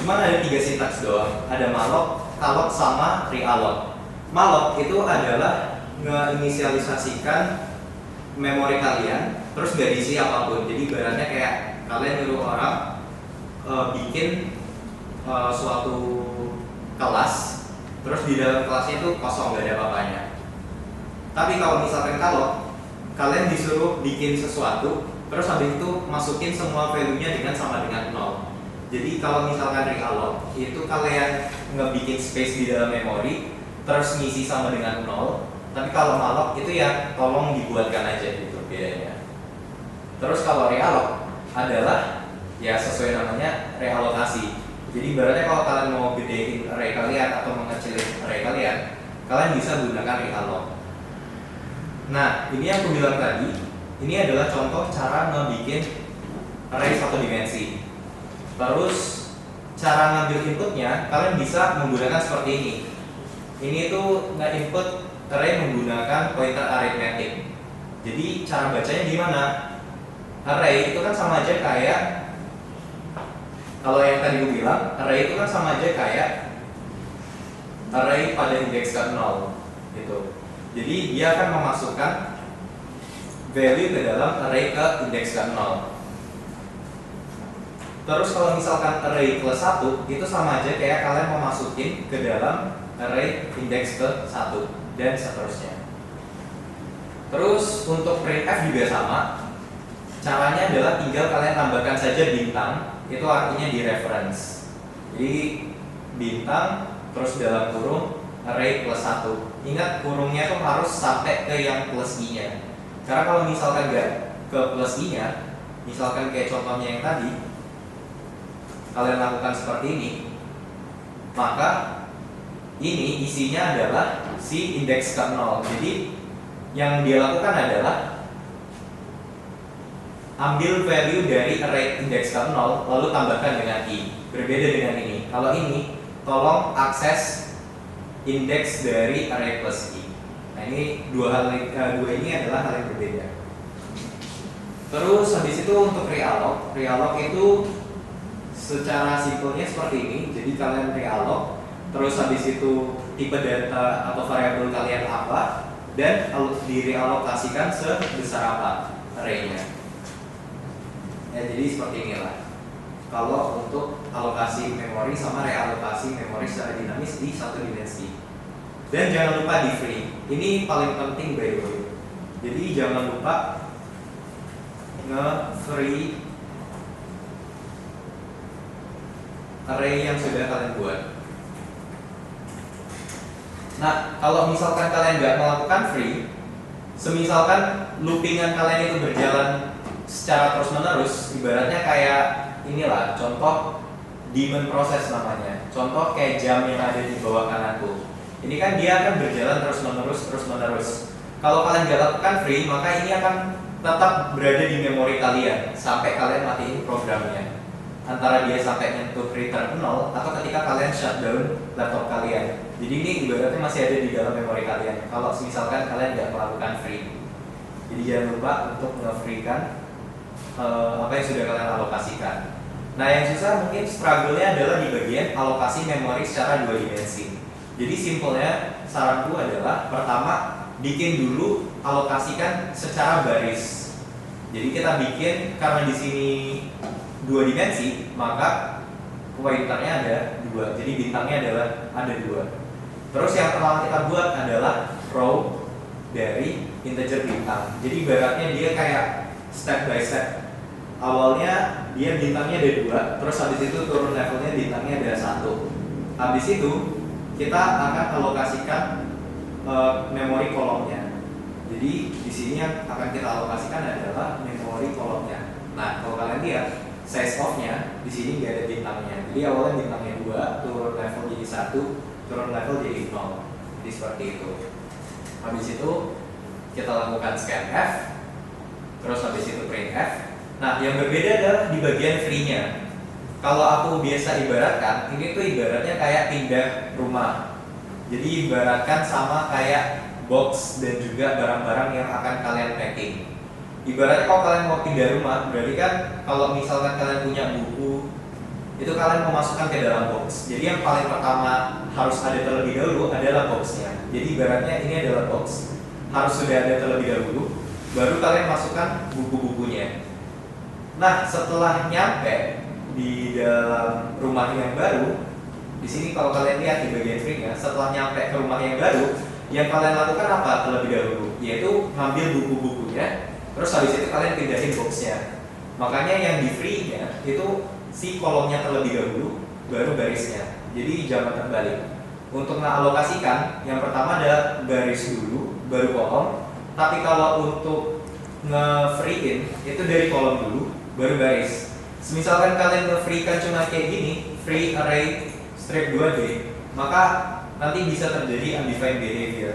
Speaker 2: cuman ada 3 sintaks doang. Ada malloc, calloc, sama realloc. Malloc itu adalah ngeinisialisasikan memori kalian, terus gak diisi apapun. Jadi ibaratnya kayak kalian nyuruh orang bikin suatu kelas, terus di dalam kelasnya itu kosong, gak ada apa-apanya. Tapi kalau misalkan calloc, kalian disuruh bikin sesuatu, terus habis itu masukin semua value-nya dengan sama dengan 0. Jadi kalau misalkan realloc, itu kalian ngebikin space di dalam memori, terus ngisi sama dengan 0. Tapi kalau malloc itu ya tolong dibuatkan aja gitu bedanya. Terus kalau realloc adalah ya sesuai namanya realokasi. Jadi ibaratnya kalau kalian mau gedein array kalian atau mengecilin array kalian bisa gunakan realloc. Nah, ini yang aku bilang tadi, ini adalah contoh cara ngebikin array 1 dimensi. Terus cara ngambil inputnya, kalian bisa menggunakan seperti ini. Ini tuh nge-input array menggunakan pointer arithmetic. Jadi cara bacanya gimana? Array itu kan sama aja kayak, kalau yang tadi gue bilang, array itu kan sama aja kayak array pada indeks ke 0 gitu. Jadi dia akan memasukkan value ke dalam array ke indeks ke 0. Terus kalau misalkan array plus 1, itu sama aja kayak kalian memasukin ke dalam array indeks ke 1 dan seterusnya. Terus untuk printf juga sama. Caranya adalah tinggal kalian tambahkan saja bintang, itu artinya di reference. Jadi bintang terus dalam kurung array plus 1. Ingat kurungnya tuh harus sampai ke yang plus i-nya. Karena kalau misalkan nggak ke plus i-nya, misalkan kayak contohnya yang tadi, kalian lakukan seperti ini, maka ini isinya adalah si indeks ke 0. Jadi yang dia lakukan adalah ambil value dari array indeks ke 0 lalu tambahkan dengan i. Berbeda dengan ini. Kalau ini tolong akses indeks dari array plus i. Nah, ini dua ini adalah hal yang berbeda. Terus habis itu untuk realloc. Realloc itu secara simpelnya seperti ini. Jadi kalian realloc, terus habis itu tipe data atau variabel kalian apa, dan direalokasikan sebesar apa arraynya. Ya, jadi seperti inilah kalau untuk alokasi memori sama realokasi memori secara dinamis di 1 dimensi. Dan jangan lupa di free. Ini paling penting by the way. Jadi jangan lupa nge-free array yang sudah kalian buat. Nah, kalau misalkan kalian nggak melakukan free, semisalkan loopingan kalian itu berjalan secara terus-menerus, ibaratnya kayak inilah contoh daemon proses namanya. Contoh kayak jam yang ada di bawah kananku. Ini kan dia akan berjalan terus-menerus. Kalau kalian nggak lakukan free, maka ini akan tetap berada di memori kalian sampai kalian matiin programnya. Antara dia sampai nyentuh return 0 atau ketika kalian shutdown laptop kalian. Jadi ini ibaratnya masih ada di dalam memori kalian. Kalau misalkan kalian nggak melakukan free. Jadi jangan lupa untuk nge-free-kan apa yang sudah kalian alokasikan. Nah, yang susah mungkin struggle-nya adalah di bagian alokasi memori secara 2 dimensi. Jadi simpelnya saranku adalah pertama bikin dulu alokasikan secara baris. Jadi kita bikin karena di sini 2 dimensi, maka pointernya ada 2. Jadi bintangnya adalah ada 2. Terus yang pertama kita buat adalah row dari integer bintang. Jadi ibaratnya dia kayak step by step. Awalnya dia bintangnya ada 2, terus habis itu turun levelnya bintangnya ada 1. Habis itu kita akan alokasikan memori kolomnya. Jadi di sini yang akan kita alokasikan adalah memori kolomnya. Nah, kalau kalian lihat size of-nya di sini nggak ada bintangnya. Jadi awalnya bintangnya 2, turun level jadi 1, turun level jadi 0. Jadi seperti itu. Habis itu kita lakukan scanf, terus habis itu printf. Nah, yang berbeda adalah di bagian free-nya. Kalau aku biasa ibaratkan, ini tuh ibaratnya kayak pindah rumah. Jadi ibaratkan sama kayak box dan juga barang-barang yang akan kalian packing. Ibaratnya kalau kalian mau pindah rumah, berarti kan kalau misalkan kalian punya buku, itu kalian memasukkan ke dalam box. Jadi yang paling pertama harus ada terlebih dahulu adalah boxnya. Jadi ibaratnya ini adalah box, harus sudah ada terlebih dahulu, baru kalian masukkan buku-bukunya. Nah, setelah nyampe di dalam rumah yang baru, di sini kalau kalian lihat di bagian free-nya, setelah nyampe ke rumah yang baru, yang kalian lakukan apa terlebih dahulu? Yaitu ngambil buku-bukunya, terus habis itu kalian pindahin box-nya. Makanya yang di free-nya itu si kolomnya terlebih dahulu, baru barisnya. Jadi jangan terbalik. Untuk mengalokasikan, yang pertama ada baris dulu, baru kolom. Tapi kalau untuk nge-free-in, itu dari kolom dulu, baru baris. Misalkan kalian nge-free-kan cuma kayak gini, free array strip 2D, maka nanti bisa terjadi undefined behavior.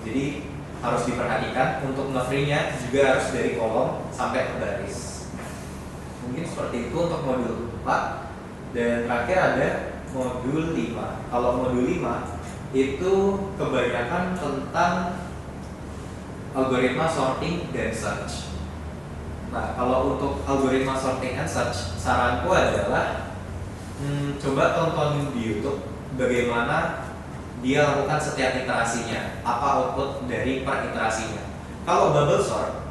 Speaker 2: Jadi harus diperhatikan untuk nge-free-nya juga harus dari kolom sampai ke baris. Mungkin seperti itu untuk modul 4. Dan terakhir ada modul 5. Kalau modul 5 itu kebanyakan tentang algoritma sorting dan search. Nah, kalau untuk algoritma sorting and search, saranku adalah coba tonton di YouTube bagaimana dia lakukan setiap iterasinya, apa output dari per iterasinya. Kalau bubble sort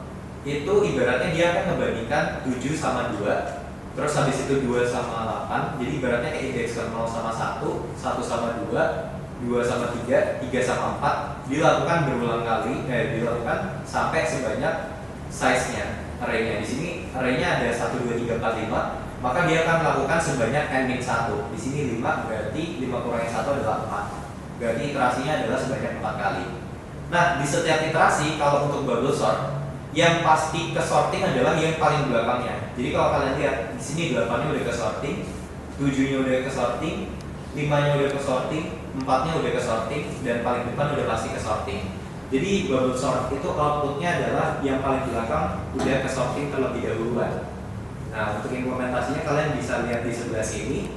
Speaker 2: itu ibaratnya dia akan membandingkan 7 sama 2, terus habis itu 2 sama 8. Jadi ibaratnya kayak indeks 0 sama 1, 1 sama 2, 2 sama 3, 3 sama 4, dilakukan berulang kali, dilakukan sampai sebanyak size-nya, array-nya. Di sini array-nya ada 1 2 3 4 5, maka dia akan melakukan sebanyak n-1. Di sini 5, berarti 5 kurangi 1 adalah 4. Berarti iterasinya adalah sebanyak 4 kali. Nah, di setiap iterasi kalau untuk bubble sort, yang pasti ke sorting adalah yang paling belakangnya. Jadi kalau kalian lihat di sini 8-nya udah ke sorting, 7-nya udah ke sorting, 5-nya udah ke sorting, 4-nya udah ke sorting, dan paling depan udah pasti ke sorting. Jadi bubble sort itu outputnya adalah yang paling belakang udah ke sorting terlebih dahuluan. Nah, untuk implementasinya kalian bisa lihat di sebelah sini.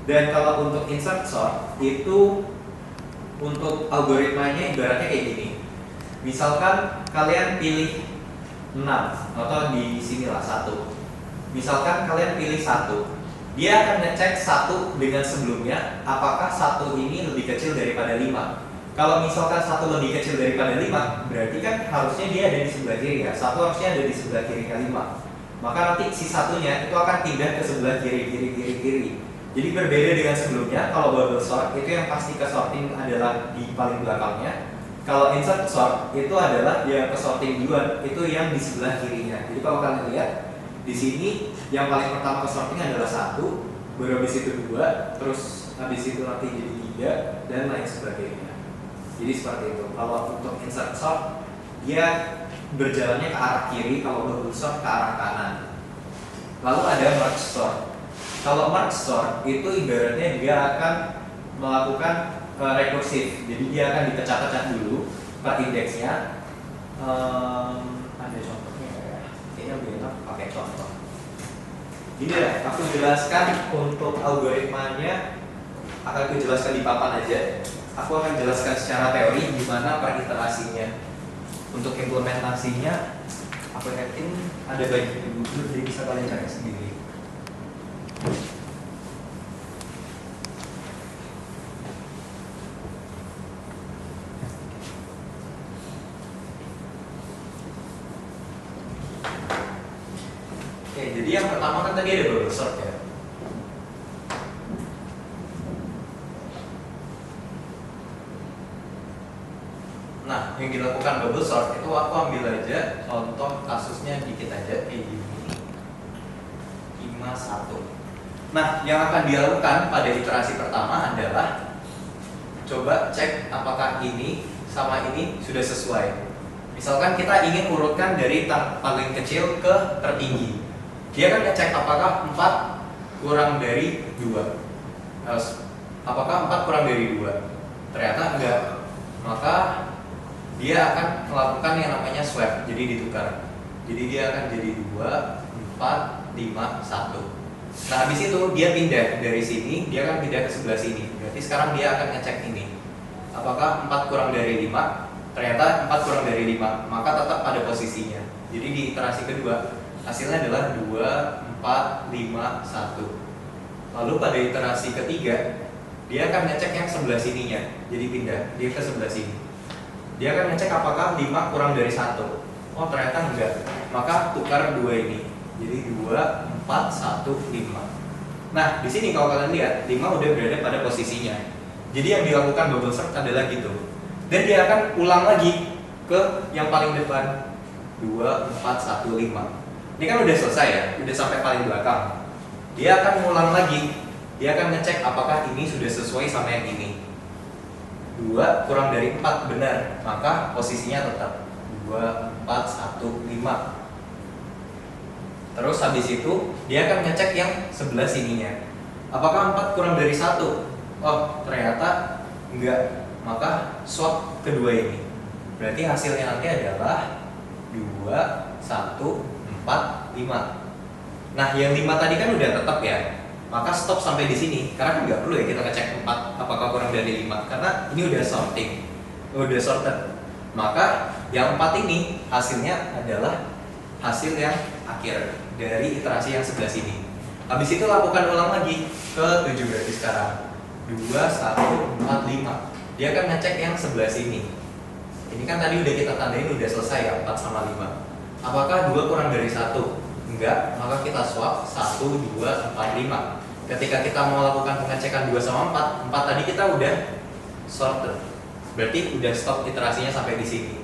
Speaker 2: Dan kalau untuk insert sort itu untuk algoritmanya ibaratnya kayak gini. Misalkan kalian pilih 6 atau di sinilah 1. Misalkan kalian pilih 1, dia akan ngecek 1 dengan sebelumnya apakah 1 ini lebih kecil daripada 5. Kalau misalkan 1 lebih kecil daripada 5, berarti kan harusnya dia ada di sebelah kiri ya. 1 harusnya ada di sebelah kirinya 5. Maka nanti si satunya itu akan pindah ke sebelah kiri. Jadi berbeda dengan sebelumnya. Kalau bubble sort itu yang pasti ke sorting adalah di paling belakangnya. Kalau insert sort itu adalah yang ke sorting duluan, itu yang di sebelah kirinya. Jadi kalau kalian lihat di sini yang paling pertama ke sorting adalah 1, baru habis itu 2, terus habis itu nanti jadi 3 dan lain sebagainya. Jadi seperti itu. Kalau untuk insert sort dia berjalannya ke arah kiri, kalau bubble sort ke arah kanan. Lalu ada merge sort. Kalau merge sort itu ibaratnya dia akan melakukan rekursif, jadi dia akan dipecah-pecah dulu per indeksnya. Ada contohnya ya? Kayaknya lebih enak pakai contoh. Gini deh, aku jelaskan untuk algoritmanya, akan aku jelaskan di papan aja. Aku akan jelaskan secara teori gimana per iterasinya. Untuk implementasinya, aku yakin ada banyak buku, jadi bisa kalian cari sendiri. Oke, jadi yang pertama kan tadi ada bubble sort ya. Nah, yang dilakukan bubble sort itu aku ambil aja contoh kasusnya dikit aja kayak gini. 5 1. Nah, yang akan dilakukan pada iterasi pertama adalah coba cek apakah ini sama ini sudah sesuai. Misalkan kita ingin urutkan dari paling kecil ke tertinggi. Dia akan ngecek apakah 4 kurang dari 2. Apakah 4 kurang dari 2? Ternyata enggak. Maka
Speaker 3: dia akan melakukan yang namanya swap, jadi ditukar. Jadi dia akan jadi 2, 4, 5, 1. Nah habis itu dia pindah dari sini, dia akan pindah ke sebelah sini. Berarti sekarang dia akan ngecek ini, apakah 4 kurang dari 5? Ternyata 4 kurang dari 5, maka tetap pada posisinya. Jadi di iterasi kedua hasilnya adalah 2, 4, 5, 1. Lalu pada iterasi ketiga dia akan ngecek yang sebelah sininya, jadi pindah dia ke sebelah sini. Dia akan ngecek apakah 5 kurang dari 1. Oh ternyata enggak, maka tukar 2 ini. Jadi 2, 4, 1, 5. Nah di sini kalau kalian lihat 5 udah berada pada posisinya. Jadi yang dilakukan bubble sort adalah gitu. Dan dia akan ulang lagi ke yang paling depan. 2, 4, 1, 5. Ini kan udah selesai ya, udah sampai paling belakang. Dia akan ulang lagi. Dia akan ngecek apakah ini sudah sesuai sama yang ini. 2 kurang dari 4 benar, maka posisinya tetap 2, 4, 1, 5. Terus habis itu dia akan ngecek yang sebelah sininya. Apakah 4 kurang dari 1? Oh ternyata enggak, maka swap kedua ini. Berarti hasilnya nanti adalah 2, 1, 4, 5. Nah yang 5 tadi kan udah tetap ya, maka stop sampai di sini. Karena kan nggak perlu ya kita ngecek 4 apakah kurang dari 5, karena ini udah sorting, udah sorted. Maka yang 4 ini hasilnya adalah hasil yang akhir dari iterasi yang sebelah sini. Habis itu lakukan ulang lagi ke 7 berarti sekarang 2, 1, 4, 5. Dia akan ngecek yang sebelah sini. Ini kan tadi udah kita tandain udah selesai ya, 4 sama 5. Apakah 2 kurang dari 1? Enggak, maka kita swap 1, 2, 4, 5. Ketika kita mau lakukan pengecekan 2 sama 4, 4 tadi kita udah sorted. Berarti udah stop iterasinya sampai di sini.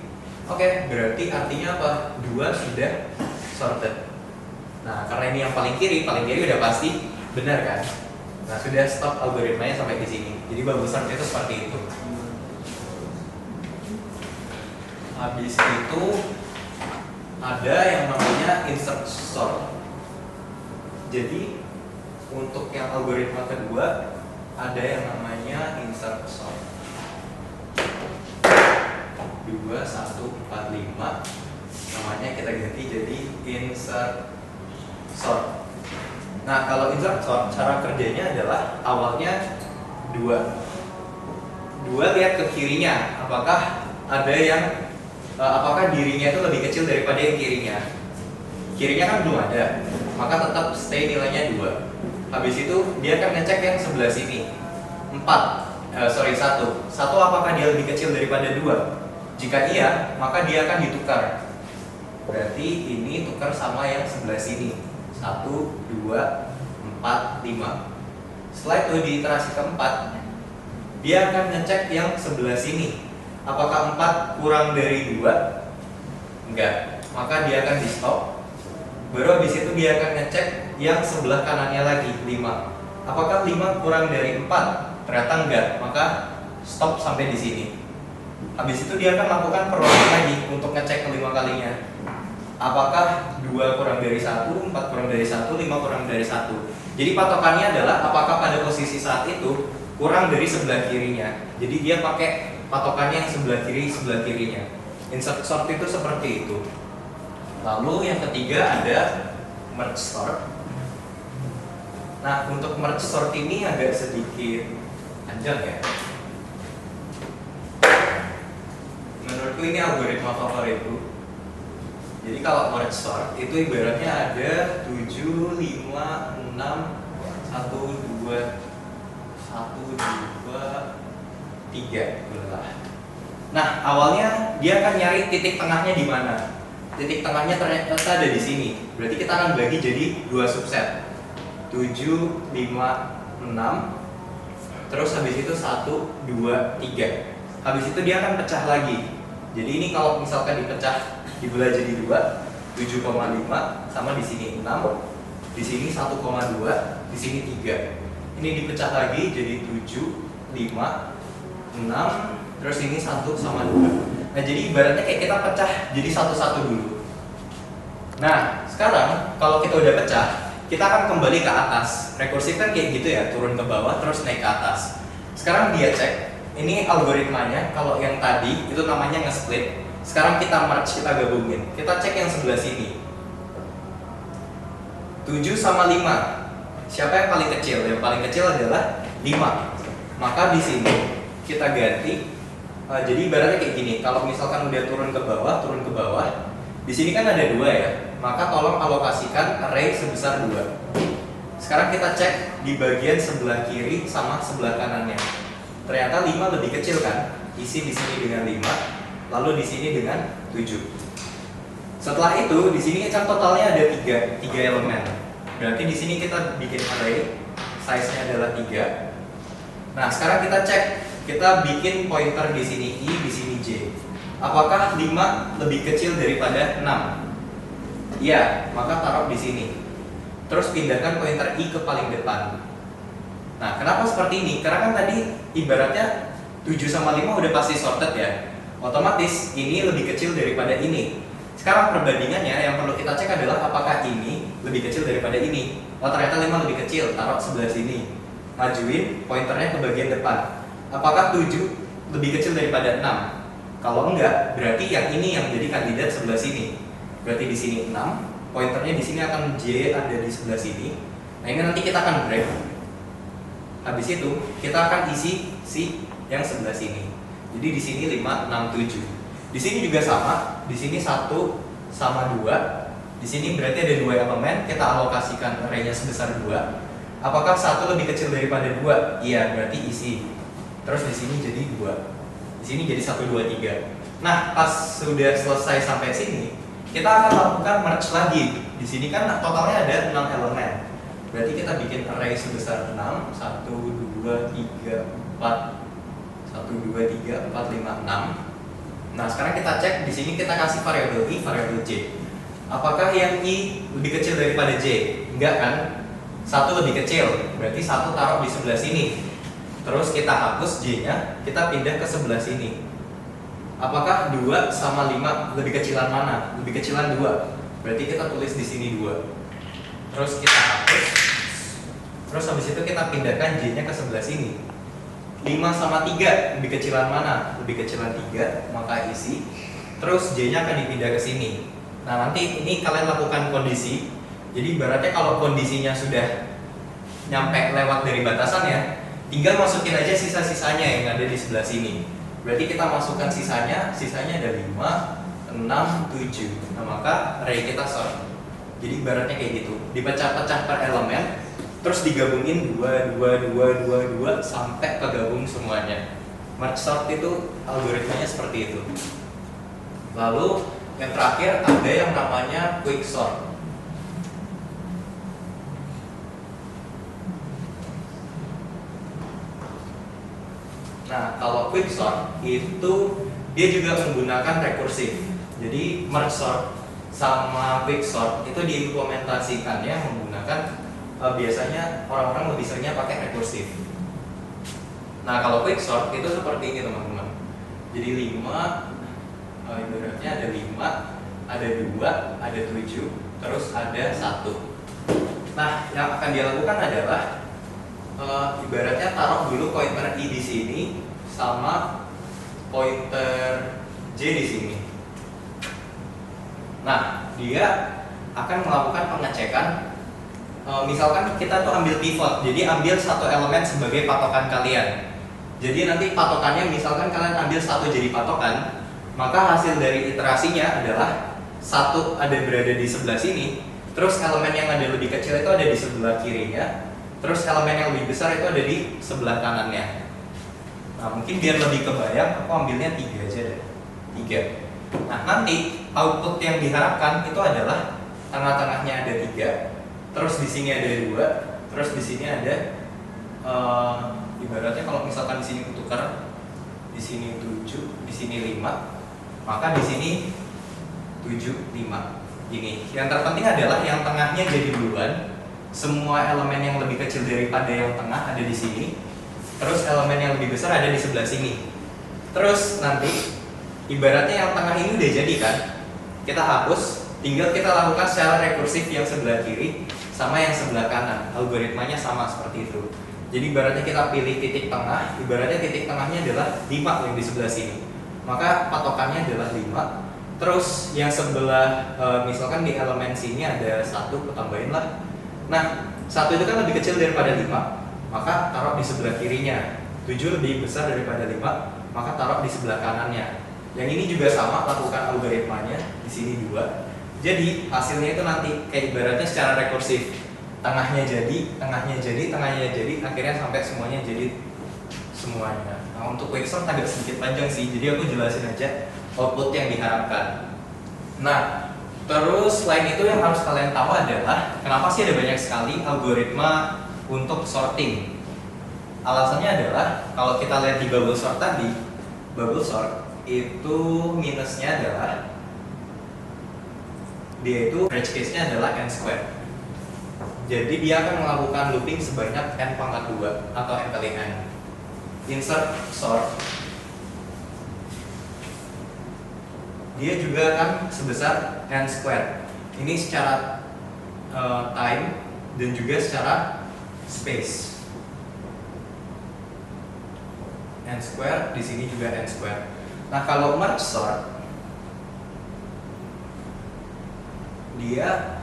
Speaker 3: Oke, berarti artinya apa? 2 sudah sorted. Nah, karena ini yang paling kiri udah pasti benar kan? Nah, sudah stop algoritmanya sampai di sini. Jadi bubble sort itu seperti itu. Habis itu ada yang namanya insert sort. Jadi untuk yang algoritma kedua ada yang namanya insert sort. 2, 1, 4, 5. Namanya kita ganti jadi insert sort. Nah kalau insert sort cara kerjanya adalah awalnya 2 lihat ke kirinya, apakah ada yang apakah dirinya itu lebih kecil daripada yang kirinya. Kirinya kan belum ada, maka tetap stay nilainya 2. Habis itu dia akan ngecek yang sebelah sini 1. Satu apakah dia lebih kecil daripada 2? Jika iya, maka dia akan ditukar. Berarti ini tukar sama yang sebelah sini 1, 2, 4, 5. Setelah itu di iterasi keempat dia akan ngecek yang sebelah sini. Apakah 4 kurang dari 2? Enggak, maka dia akan di stop. Baru habis itu dia akan ngecek yang sebelah kanannya lagi 5. Apakah 5 kurang dari 4? Ternyata enggak, maka stop sampai di sini. Habis itu dia akan lakukan perulangan lagi untuk ngecek kelima kalinya. Apakah 2 kurang dari 1, 4 kurang dari 1, 5 kurang dari 1. Jadi patokannya adalah apakah pada posisi saat itu kurang dari sebelah kirinya. Jadi dia pakai patokannya yang sebelah kirinya. Insert sort itu seperti itu. Lalu yang ketiga ada merge sort. Nah untuk merge sort ini agak sedikit panjang ya. Menurutku ini algoritma favoritku. Jadi kalau merge sort itu ibaratnya ada 7, 5, 6, 1, 2, 1, 2, 3 belah. Nah awalnya dia akan nyari titik tengahnya di mana. Titik tengahnya ternyata ada di sini. Berarti kita akan bagi jadi 2 subset 7, 5, 6. Terus habis itu 1, 2, 3. Habis itu dia akan pecah lagi. Jadi ini kalau misalkan dipecah dibelah jadi 2, 7,5 sama di sini 6, di sini 1,2, di sini 3. Ini dipecah lagi jadi 7, 5, 6, terus ini 1 sama 2. Nah jadi ibaratnya kayak kita pecah jadi satu-satu dulu. Nah sekarang kalau kita udah pecah, kita akan kembali ke atas. Rekursif kan kayak gitu ya, turun ke bawah terus naik ke atas. Sekarang dia cek ini algoritmanya. Kalau yang tadi itu namanya nge-split. Sekarang kita merge, kita gabungin. Kita cek yang sebelah sini. 7 sama 5. Siapa yang paling kecil? Yang paling kecil adalah 5. Maka di sini kita ganti. Jadi ibaratnya kayak gini. Kalau misalkan udah turun ke bawah. Di sini kan ada 2 ya. Maka tolong alokasikan array sebesar 2. Sekarang kita cek di bagian sebelah kiri sama sebelah kanannya. Ternyata 5 lebih kecil kan? Isi di sini dengan 5, lalu di sini dengan 7. Setelah itu di sini kan totalnya ada 3 elemen. Berarti di sini kita bikin array, size-nya adalah 3. Nah, sekarang kita cek, kita bikin pointer di sini I, di sini J. Apakah 5 lebih kecil daripada 6? Iya, maka taruh di sini. Terus pindahkan pointer I ke paling depan. Nah, kenapa seperti ini? Karena kan tadi ibaratnya 7 sama 5 udah pasti sorted ya. Otomatis ini lebih kecil daripada ini. Sekarang perbandingannya yang perlu kita cek adalah apakah ini lebih kecil daripada ini. Oh, ternyata 5 lebih kecil, taruh sebelah sini. Majuin pointernya ke bagian depan. Apakah 7 lebih kecil daripada 6? Kalau enggak, berarti yang ini yang jadi kandidat sebelah sini. Berarti di sini 6, pointernya di sini akan J ada di sebelah sini. Nah, ini nanti kita akan break. Habis itu kita akan isi si yang sebelah sini. Jadi di sini 5, 6, 7. Di sini juga sama. Di sini 1 sama 2. Di sini berarti ada 2 elemen. Kita alokasikan array-nya sebesar 2. Apakah 1 lebih kecil daripada 2? Iya, berarti isi. Terus di sini jadi 2. Di sini jadi 1, 2, 3. Nah, pas sudah selesai sampai sini, kita akan lakukan merge lagi. Di sini kan totalnya ada 6 elemen. Berarti kita bikin array sebesar 6, 1, 2, 3, 4, 1, 2, 3, 4, 5, 6. Nah, sekarang kita cek, di sini kita kasih variabel I, variabel J. Apakah yang I lebih kecil daripada J? Enggak kan? 1 lebih kecil, berarti 1 taruh di sebelah sini. Terus kita hapus J-nya, kita pindah ke sebelah sini. Apakah 2 sama 5 lebih kecilan mana? Lebih kecilan 2. Berarti kita tulis di sini 2. Terus kita hapus. Terus habis itu kita pindahkan J-nya ke sebelah sini. 5 sama 3 lebih kecilan mana? Lebih kecilan 3, maka isi. Terus J-nya akan dipindah ke sini. Nah, nanti ini kalian lakukan kondisi. Jadi ibaratnya kalau kondisinya sudah nyampe lewat dari batasannya, tinggal masukin aja sisa-sisanya yang ada di sebelah sini. Berarti kita masukkan sisanya ada 5, 6, 7. Nah, maka array kita sort. Jadi ibaratnya kayak gitu, dipecah-pecah per elemen, terus digabungin 2, 2, 2, 2, 2 sampai kegabung semuanya. Merge sort itu algoritmanya seperti itu. Lalu yang terakhir ada yang namanya quick sort. Nah, kalau quick sort itu dia juga menggunakan rekursif. Jadi merge sort sama quick sort itu diimplementasikannya menggunakan biasanya orang-orang lebih seringnya pakai rekursif. Nah, kalau quick sort itu seperti ini teman-teman. Jadi 5, ibaratnya ada 5, ada 2, ada 7, terus ada 1. Nah, yang akan dia lakukan adalah ibaratnya taruh dulu pointer I di sini sama pointer J di sini. Nah, dia akan melakukan pengecekan. Misalkan kita tuh ambil pivot, jadi ambil satu elemen sebagai patokan kalian. Jadi nanti patokannya misalkan kalian ambil 1 jadi patokan, maka hasil dari iterasinya adalah 1 ada berada di sebelah sini, terus elemen yang ada lebih kecil itu ada di sebelah kirinya, terus elemen yang lebih besar itu ada di sebelah kanannya. Nah, mungkin biar lebih kebayang, aku ambilnya 3 aja deh. 3. Nah, nanti output yang diharapkan itu adalah tengah-tengahnya ada 3, terus di sini ada 2, terus di sini ada ibaratnya kalau misalkan di sini kutukar, di sini 7, di sini 5, maka di sini 7, 5. Gini, yang terpenting adalah yang tengahnya jadi duluan. Semua elemen yang lebih kecil daripada yang tengah ada di sini. Terus elemen yang lebih besar ada di sebelah sini. Terus nanti ibaratnya yang tengah ini udah jadi kan, kita hapus, tinggal kita lakukan secara rekursif yang sebelah kiri sama yang sebelah kanan. Algoritmanya sama seperti itu. Jadi ibaratnya kita pilih titik tengah, ibaratnya titik tengahnya adalah 5 yang di sebelah sini. Maka patokannya adalah 5. Terus yang sebelah misalkan di elemen sini ada 1, tambahin lah. Nah, 1 itu kan lebih kecil daripada 5, maka taruh di sebelah kirinya. 7 lebih besar daripada 5, maka taruh di sebelah kanannya. Yang ini juga sama, lakukan algoritmanya. Di sini 2. Jadi hasilnya itu nanti kayak ibaratnya secara rekursif. Tengahnya jadi, akhirnya sampai semuanya jadi semuanya. Nah, untuk quicksort agak sedikit panjang sih, jadi aku jelasin aja output yang diharapkan. Nah, terus selain itu yang harus kalian tahu adalah kenapa sih ada banyak sekali algoritma untuk sorting. Alasannya adalah kalau kita lihat di bubble sort tadi, bubble sort itu minusnya adalah dia itu edge case-nya adalah n square. Jadi dia akan melakukan looping sebanyak n pangkat 2 atau n kali n. Insert sort dia juga akan sebesar n square. Ini secara time dan juga secara space. N square, di sini juga n square. Nah, kalau merge sort dia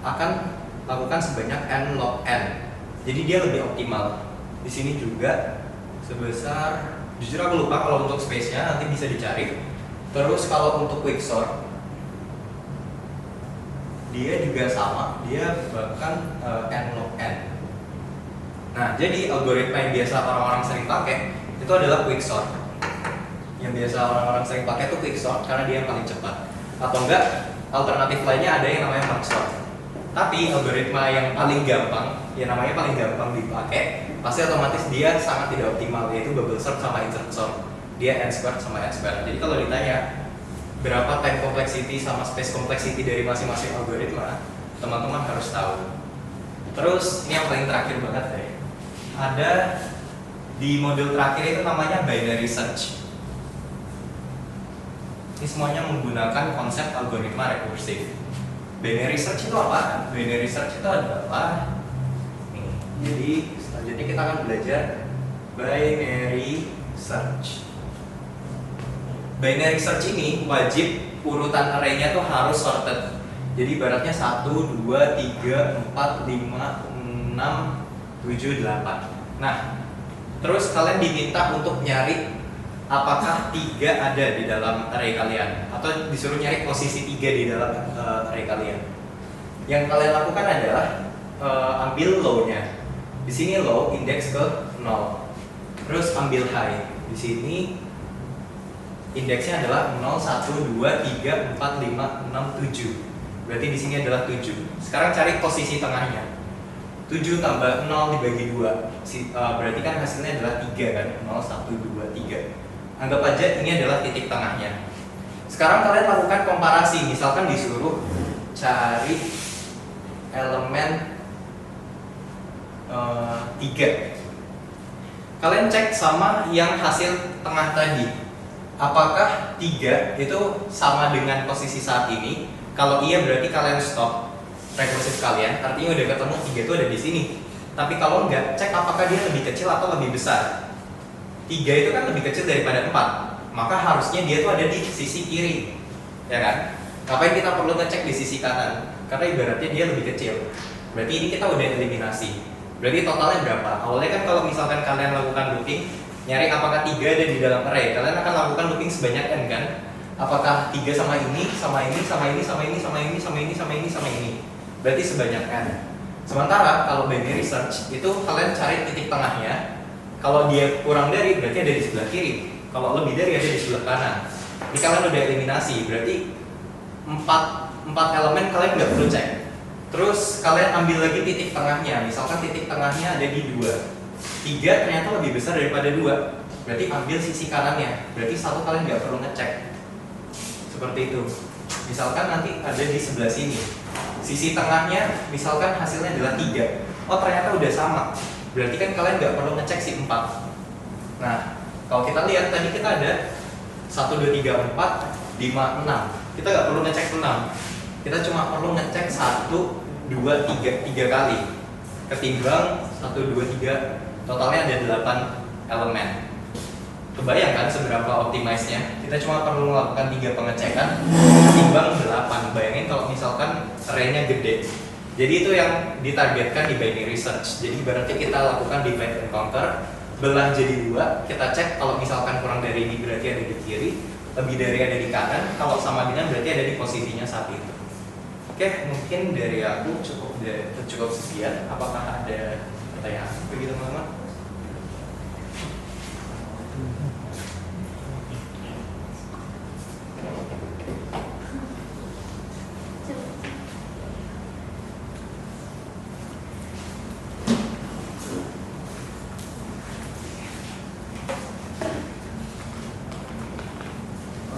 Speaker 3: akan lakukan sebanyak n log n. Jadi dia lebih optimal. Di sini juga sebesar, jujur aku lupa kalau untuk space-nya, nanti bisa dicari. Terus kalau untuk quicksort dia juga sama, dia bahkan n log n. Nah, jadi algoritma yang biasa orang-orang sering pakai itu adalah quicksort. Yang biasa orang-orang sering pakai itu quicksort karena dia yang paling cepat. Atau enggak, alternatif lainnya ada yang namanya merge sort. Tapi algoritma yang paling gampang, yang namanya paling gampang dipakai, pasti otomatis dia sangat tidak optimal, yaitu bubble sort sama insert sort. Dia n square sama n square. Jadi kalau ditanya berapa time complexity sama space complexity dari masing-masing algoritma, teman-teman harus tahu. Terus ini yang paling terakhir banget deh. Ada di modul terakhir itu namanya binary search. Ini semuanya menggunakan konsep algoritma rekursif. Binary search itu apa? Binary search itu adalah ini. Jadi selanjutnya kita akan belajar binary search. Binary search ini wajib urutan array-nya tuh harus sorted. Jadi ibaratnya 1, 2, 3, 4, 5, 6, 7, 8. Nah, terus kalian diminta untuk nyari apakah 3 ada di dalam array kalian, atau disuruh nyari posisi 3 di dalam array kalian. Yang kalian lakukan adalah ambil low-nya. Di sini low indeks ke 0. Terus ambil high. Di sini indeksnya adalah 0, 1, 2, 3, 4, 5, 6, 7. Berarti di sini adalah 7. Sekarang cari posisi tengahnya. 7 tambah 0 dibagi 2. Berarti kan hasilnya adalah 3 kan? 0, 1, 2, 3. Anggap aja ini adalah titik tengahnya. Sekarang kalian lakukan komparasi. Misalkan disuruh cari elemen 3. Kalian cek sama yang hasil tengah tadi. Apakah 3 itu sama dengan posisi saat ini? Kalau iya berarti kalian stop rekursif kalian. Artinya udah ketemu 3 itu ada di sini. Tapi kalau enggak, cek apakah dia lebih kecil atau lebih besar. 3 itu kan lebih kecil daripada 4, maka harusnya dia tuh ada di sisi kiri, ya kan? Ngapain kita perlu ngecek di sisi kanan? Karena ibaratnya dia lebih kecil. Berarti ini kita udah eliminasi. Berarti totalnya berapa? Awalnya kan kalau misalkan kalian lakukan looping, nyari apakah 3 ada di dalam array, kalian akan lakukan looping sebanyak n kan? Apakah 3 sama ini, sama ini, sama ini, sama ini, sama ini, sama ini, sama ini, sama ini? Berarti sebanyak n. Sementara kalau binary search itu kalian cari titik tengahnya. Kalau dia kurang dari berarti ada di sebelah kiri. Kalau lebih dari ada di sebelah kanan. Ini kalian udah eliminasi, berarti 4 elemen kalian nggak perlu cek. Terus kalian ambil lagi titik tengahnya. Misalkan titik tengahnya ada di 2. 3 ternyata lebih besar daripada 2. Berarti ambil sisi kanannya. Berarti 1 kalian nggak perlu ngecek. Seperti itu. Misalkan nanti ada di sebelah sini. Sisi tengahnya misalkan hasilnya adalah 3. Oh ternyata udah sama. Berarti kan kalian nggak perlu ngecek si 4. Nah, kalau kita lihat tadi kita ada 1, 2, 3, 4, 5, 6. Kita nggak perlu ngecek 6. Kita cuma perlu ngecek 1, 2, 3 kali. Ketimbang 1, 2, 3, Totalnya ada 8 elemen. Kebayang kan seberapa optimize-nya? Kita cuma perlu melakukan 3 pengecekan timbang 8. Bayangin kalau misalkan array-nya gede. Jadi itu yang ditargetkan di binary search. Jadi berarti kita lakukan divide and conquer, belah jadi 2, kita cek kalau misalkan kurang dari ini berarti ada di kiri, lebih dari ada di kanan, kalau sama dengan berarti ada di posisinya saat itu. Oke, mungkin dari aku cukup sekian. Apakah ada pertanyaan begitu teman-teman?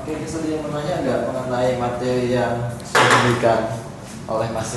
Speaker 1: Oke, bisa dia menanya nggak mengenai materi yang sudah diberikan oleh Mas